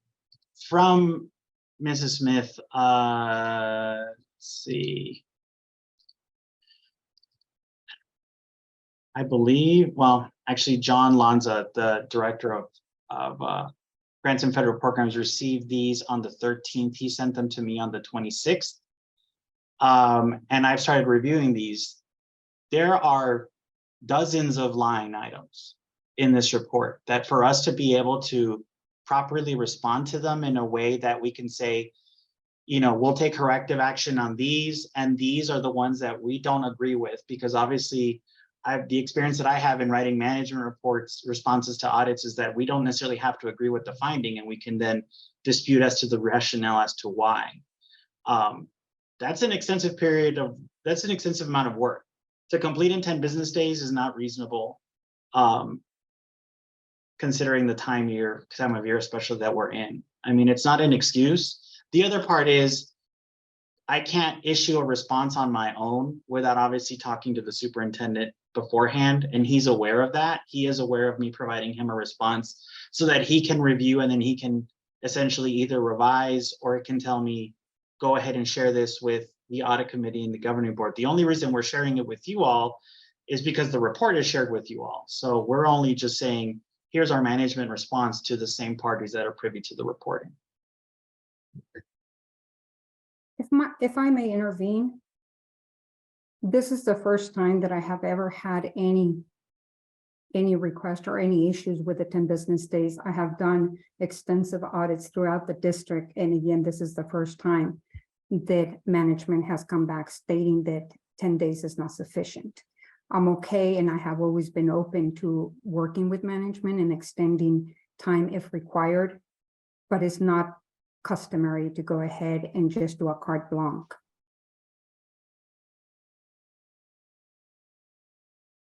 Mrs. Smith. Let's see. I believe, well, actually, John Lanza, the director of grants and federal programs, received these on the 13th. He sent them to me on the 26th. And I've started reviewing these. There are dozens of line items in this report that for us to be able to properly respond to them in a way that we can say, we'll take corrective action on these, and these are the ones that we don't agree with, because obviously the experience that I have in writing management reports, responses to audits, is that we don't necessarily have to agree with the finding, and we can then dispute as to the rationale as to why. That's an extensive amount of work. To complete in 10 business days is not reasonable, considering the time of year, especially that we're in. I mean, it's not an excuse. The other part is I can't issue a response on my own without obviously talking to the superintendent beforehand, and he's aware of that. He is aware of me providing him a response so that he can review, and then he can essentially either revise, or it can tell me, go ahead and share this with the audit committee and the governing board. The only reason we're sharing it with you all is because the report is shared with you all. So we're only just saying, here's our management response to the same parties that are privy to the reporting. If I may intervene, this is the first time that I have ever had any request or any issues with the 10 business days. I have done extensive audits throughout the district. And again, this is the first time that management has come back stating that 10 days is not sufficient. I'm okay, and I have always been open to working with management and extending time if required, but it's not customary to go ahead and just do a carte blanche.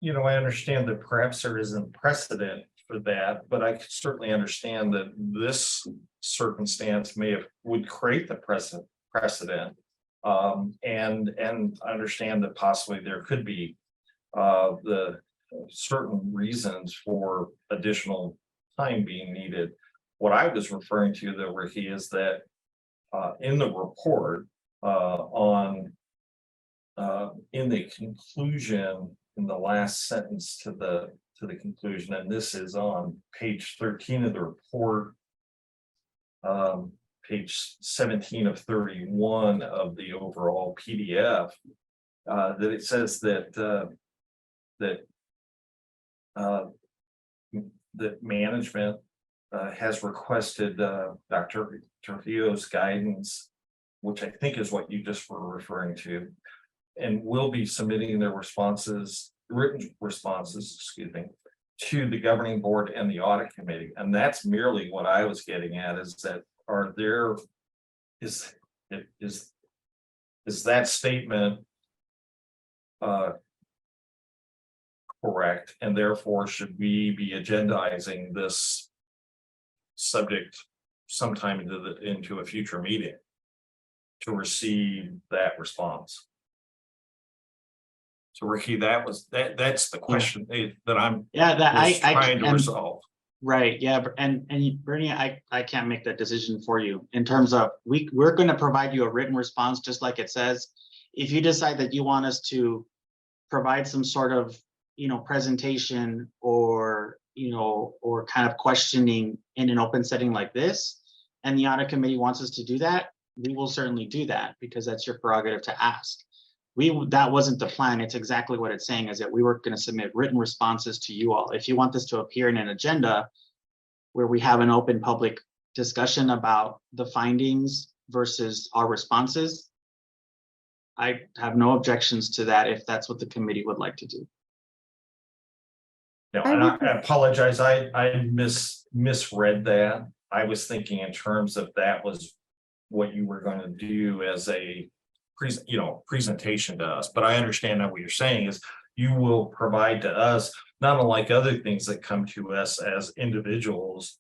I understand that perhaps there isn't precedent for that, but I could certainly understand that this circumstance would create the precedent. And I understand that possibly there could be the certain reasons for additional time being needed. What I was referring to, though, Ricky, is that in the report in the conclusion, in the last sentence to the conclusion, and this is on page 13 of the report, page 17 of 31 of the overall PDF, that it says that, that management has requested Dr. Trujillo's guidance, which I think is what you just were referring to, and will be submitting their responses, written responses, excuse me, to the governing board and the audit committee. And that's merely what I was getting at, is that is that statement correct, and therefore should we be agendizing this subject sometime into a future meeting to receive that response? So Ricky, that's the question that I'm trying to resolve. Right, yeah, and Bernie, I can't make that decision for you in terms of we're going to provide you a written response, just like it says. If you decide that you want us to provide some sort of, presentation or, or kind of questioning in an open setting like this, and the audit committee wants us to do that, we will certainly do that, because that's your prerogative to ask. That wasn't the plan. It's exactly what it's saying, is that we were going to submit written responses to you all. If you want this to appear in an agenda where we have an open public discussion about the findings versus our responses, I have no objections to that if that's what the committee would like to do. No, and I apologize. I misread that. I was thinking in terms of that was what you were going to do as a presentation to us. But I understand now what you're saying is you will provide to us, not unlike other things that come to us as individuals,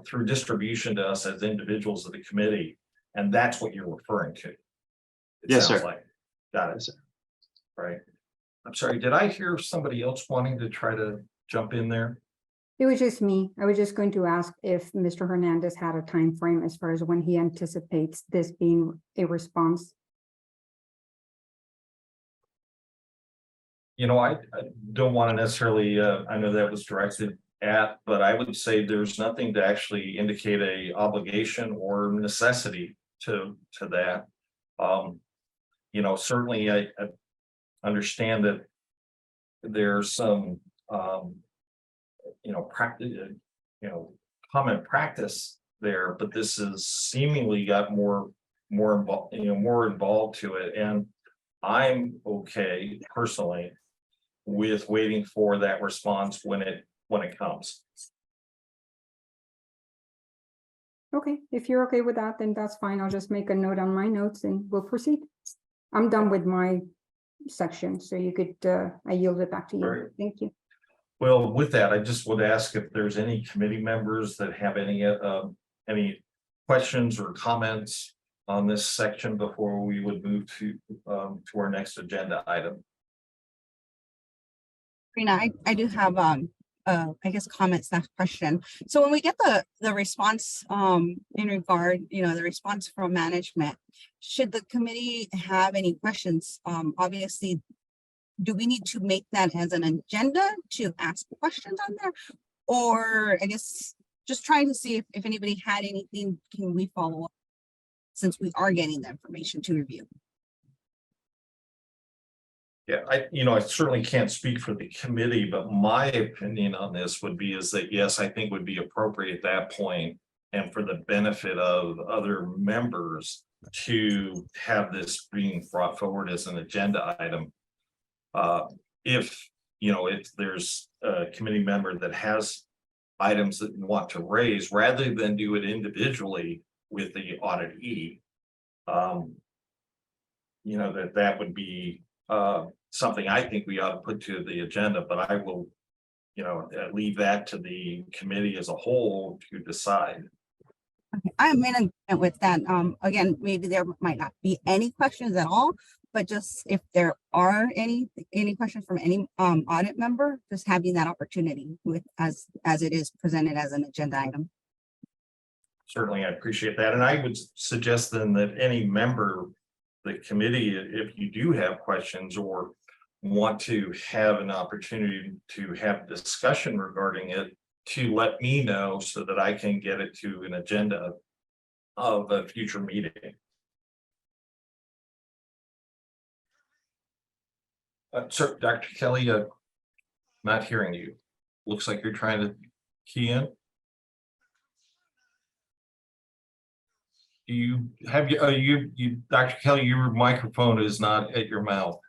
through distribution to us as individuals of the committee, and that's what you're referring to. Yes, sir. Like. Got it. Right. I'm sorry, did I hear somebody else wanting to try to jump in there? It was just me. I was just going to ask if Mr. Hernandez had a time frame as far as when he anticipates this being a response. I don't want to necessarily, I know that was directed at, but I would say there's nothing to actually indicate a obligation or necessity to that. Certainly I understand that there's some, practice, common practice there, but this is seemingly got more involved to it. And I'm okay personally with waiting for that response when it comes. Okay, if you're okay with that, then that's fine. I'll just make a note on my notes and we'll proceed. I'm done with my section, so you could, I yield it back to you. Right. Thank you. Well, with that, I just would ask if there's any committee members that have any questions or comments on this section before we would move to our next agenda item. Rena, I do have I guess comments, that question. So when we get the response in regard, the response from management, should the committee have any questions? Obviously, do we need to make that as an agenda to ask questions on there? Or I guess just trying to see if anybody had anything, can we follow up since we are getting the information to review? Yeah, I certainly can't speak for the committee, but my opinion on this would be is that, yes, I think would be appropriate at that point, and for the benefit of other members to have this being brought forward as an agenda item. If there's a committee member that has items that you want to raise, rather than do it individually with the auditee, that would be something I think we ought to put to the agenda, but I will, leave that to the committee as a whole to decide. Okay, I'm in agreement with that. Again, maybe there might not be any questions at all, but just if there are any questions from any audit member, just having that opportunity with as it is presented as an agenda item. Certainly, I appreciate that. And I would suggest then that any member, the committee, if you do have questions or want to have an opportunity to have discussion regarding it, to let me know so that I can get it to an agenda of a future meeting. Sir, Dr. Kelly, not hearing you. Looks like you're trying to key in. Do you have Dr. Kelly, your microphone is not at your mouth.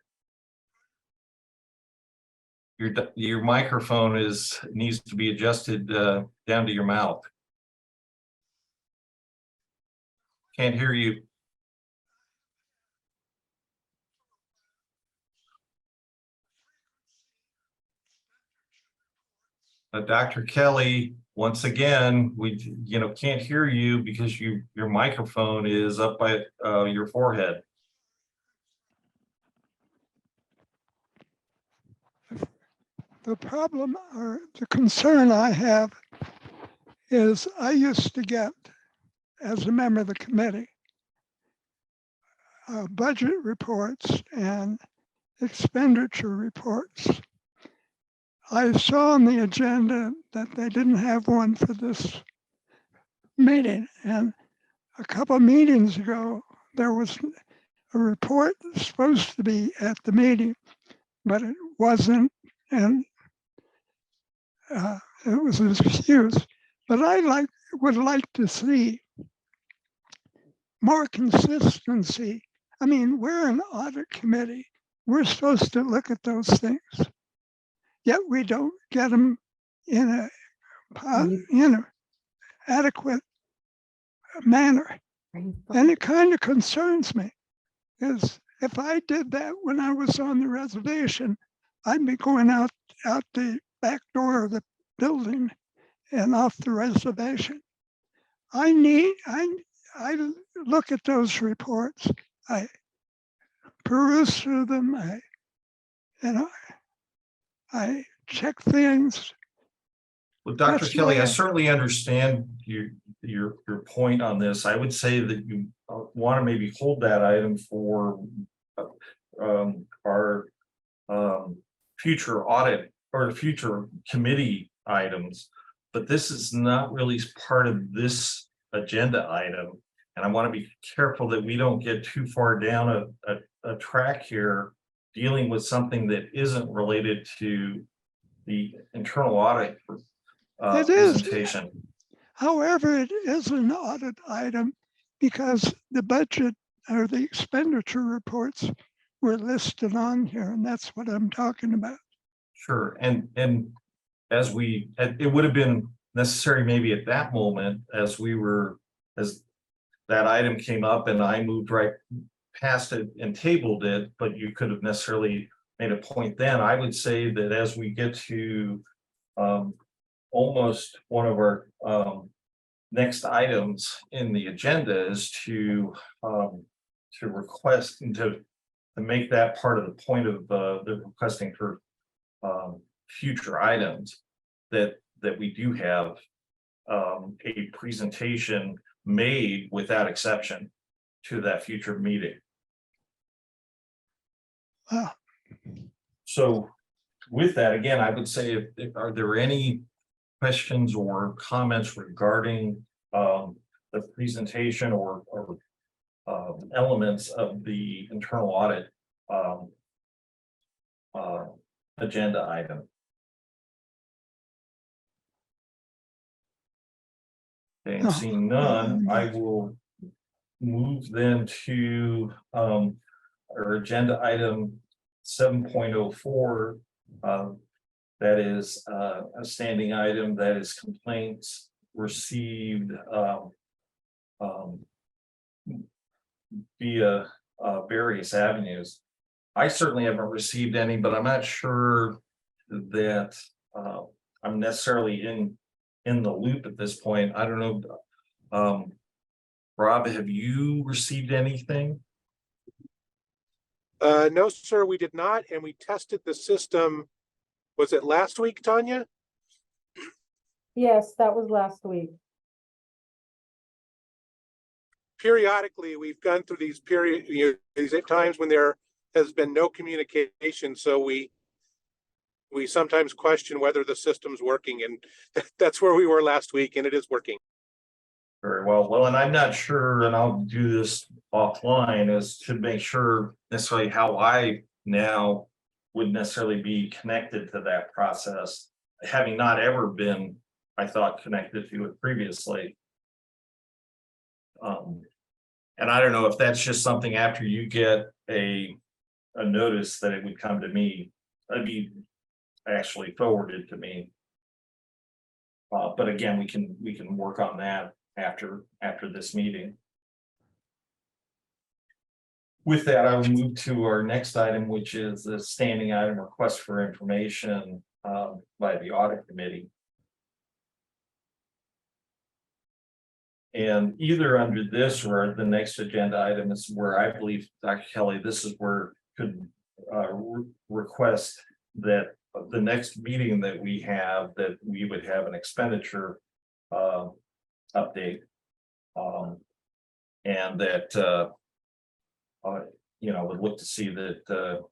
Your microphone needs to be adjusted down to your mouth. Can't hear you. Dr. Kelly, once again, we can't hear you because your microphone is up by your forehead. The problem or the concern I have is I used to get, as a member of the committee, budget reports and expenditure reports. I saw on the agenda that they didn't have one for this meeting, and a couple of meetings ago, there was a report supposed to be at the meeting, but it wasn't, and it was excused. But I would like to see more consistency. I mean, we're an audit committee. We're supposed to look at those things, yet we don't get them in a adequate manner. And it kind of concerns me, because if I did that when I was on the reservation, I'd be going out the back door of the building and off the reservation. I look at those reports, I peruse through them, I check things. Well, Dr. That's Kelly, why I certainly understand your point on this. I would say that you want to maybe hold that item for our future audit or future committee items, but this is not really part of this agenda item. And I want to be careful that we don't get too far down a track here dealing with something that isn't related to the internal audit It is. presentation. However, it is an audit item because the budget or the expenditure reports were listed on here, and that's what I'm talking about. Sure, and as it would have been necessary maybe at that moment as that item came up and I moved right past it and tabled it, but you could have necessarily made a point then. I would say that as we get to almost one of our next items in the agenda is to request and to make that part of the point of the requesting for future items that we do have a presentation made without exception to that future meeting. So with that, again, I would say, are there any questions or comments regarding the presentation or elements of the internal audit agenda item? Okay, and seeing none, I will move then to our agenda item 7.04. That is a standing item, that is complaints received via various avenues. I certainly haven't received any, but I'm not sure that I'm necessarily in the loop at this point. I don't know. Rob, have you received anything? No, sir, we did not. And we tested the system. Was it last week, Tanya? Yes, that was last week. Periodically, we've gone through these these times when there has been no communication. So we sometimes question whether the system's working, and that's where we were last week, and it is working. Very well. Well, and I'm not sure, and I'll do this offline, is to make sure necessarily how I now would necessarily be connected to that process, having not ever been, I thought, connected to it previously. And I don't know if that's just something after you get a notice that it would come to me, it'd be actually forwarded to me. But again, we can work on that after this meeting. With that, I will move to our next item, which is the standing item request for information by the audit committee. And either under this or the next agenda item is where I believe, Dr. Kelly, this is where could request that the next meeting that we have, that we would have an expenditure update. And that you know, would look to see that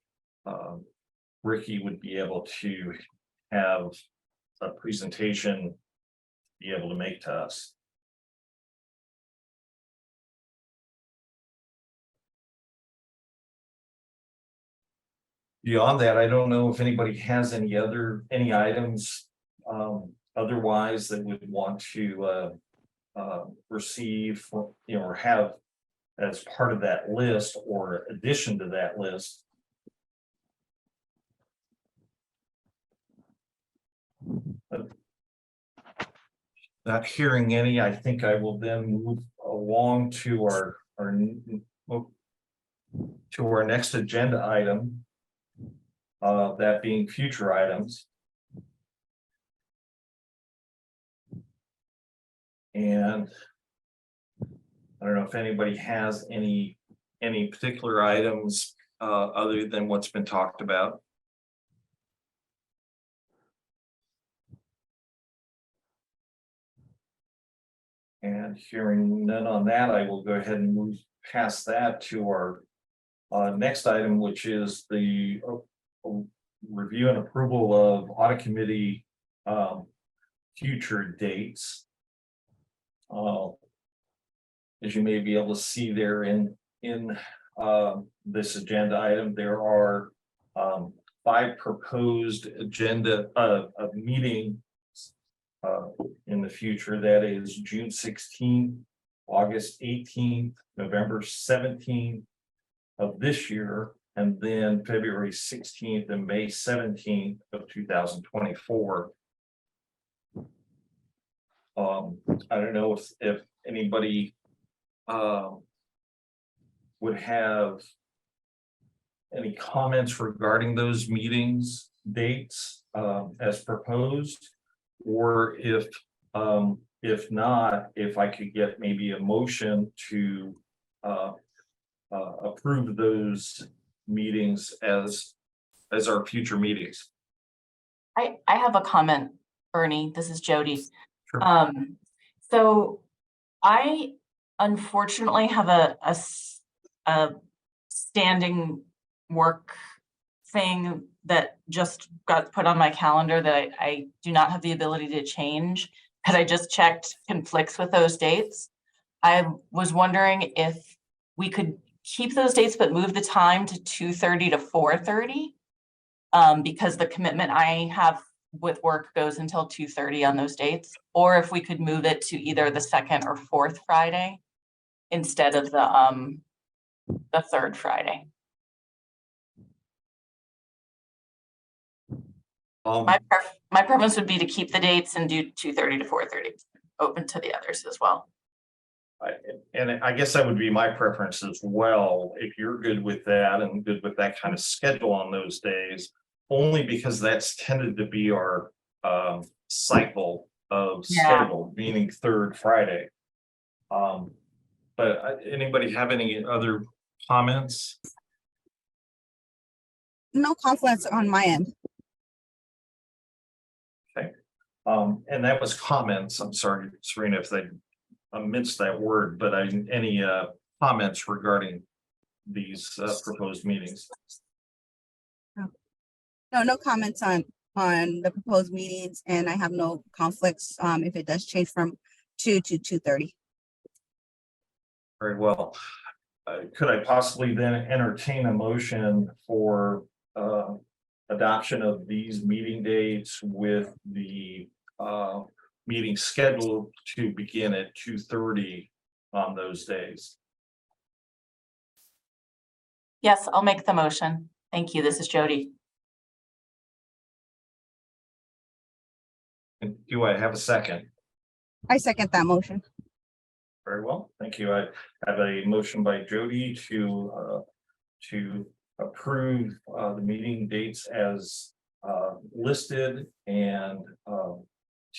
Ricky would be able to have a presentation be able to make to us. Beyond that, I don't know if anybody has any items otherwise that would want to receive, you know, or have as part of that list or addition to that list. Not hearing any, I think I will then move along to our next agenda item. That being future items. And I don't know if anybody has any particular items other than what's been talked about. And hearing none on that, I will go ahead and move past that to our next item, which is the review and approval of audit committee future dates. As you may be able to see there in this agenda item, there are 5 proposed agenda of meetings in the future. That is June 16th, August 18th, November 17th of this year, and then February 16th and May 17th of 2024. I don't know if anybody would have any comments regarding those meetings dates as proposed, or if not, if I could get maybe a motion to approve those meetings as our future meetings. I have a comment, Bernie. This is Jody. Sure. So I unfortunately have a standing work thing that just got put on my calendar that I do not have the ability to change, because I just checked conflicts with those dates. I was wondering if we could keep those dates but move the time to 2:30 to 4:30, because the commitment I have with work goes until 2:30 on those dates, or if we could move it to either the 2nd or 4th Friday instead of the 3rd Friday. My preference would be to keep the dates and do 2:30 to 4:30, open to the others as well. And I guess that would be my preference as well, if you're good with that and good with that kind of schedule on those days, only because that's tended to be our cycle of schedule, meaning 3rd Friday. But anybody have any other comments? No conflicts on my end. Okay. And that was comments. I'm sorry, Serena, if they amidst that word, but any comments regarding these proposed meetings? No comments on the proposed meetings, and I have no conflicts if it does change from 2 to 2:30. Very well. Could I possibly then entertain a motion for adoption of these meeting dates with the meeting scheduled to begin at 2:30 on those days. Yes, I'll make the motion. Thank you. This is Jody. And do I have a second? I second that motion. Very well, thank you. I have a motion by Jody to approve the meeting dates as listed and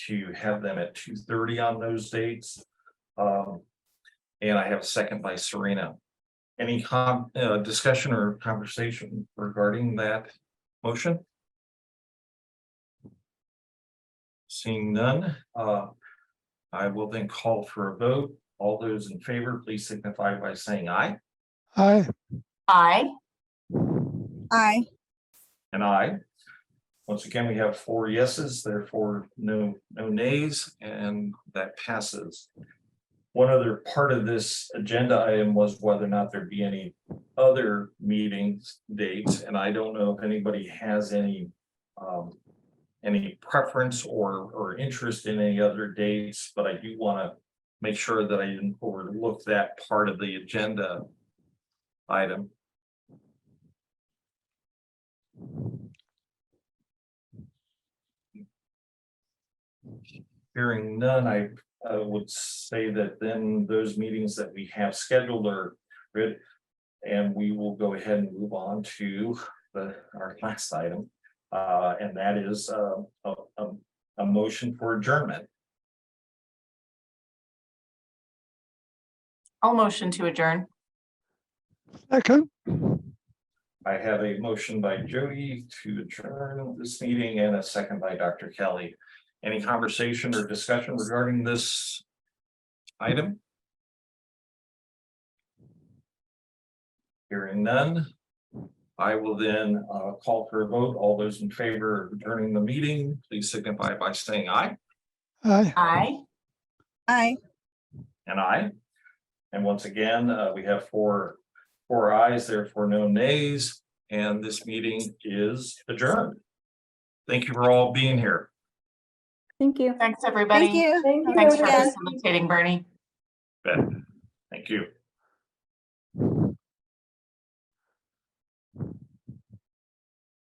to have them at 2:30 on those dates. And I have a second by Serena. Any discussion or conversation regarding that motion? Seeing none, I will then call for a vote. All those in favor, please signify by saying aye. Aye. Aye. Aye. And aye. Once again, we have 4 yeses, therefore no nays, and that passes. One other part of this agenda item was whether or not there'd be any other meetings dates, and I don't know if anybody has any preference or interest in any other dates, but I do want to make sure that I didn't overlook that part of the agenda item. Hearing none, I would say that then those meetings that we have scheduled are good. And we will go ahead and move on to our last item. And that is a motion for adjournment. I'll motion to adjourn. Second. I have a motion by Jody to adjourn this meeting and a second by Dr. Kelly. Any conversation or discussion regarding this item? Hearing none, I will then call for a vote. All those in favor of adjourning the meeting, please signify by saying aye. Aye. Aye. Aye. And aye. And once again, we have four ayes, therefore no nays, and this meeting is adjourned. Thank you for all being here. Thank you. Thanks, everybody. Thank you. Thank you. Thanks for Yeah. facilitating, Bernie. Bet. Thank you.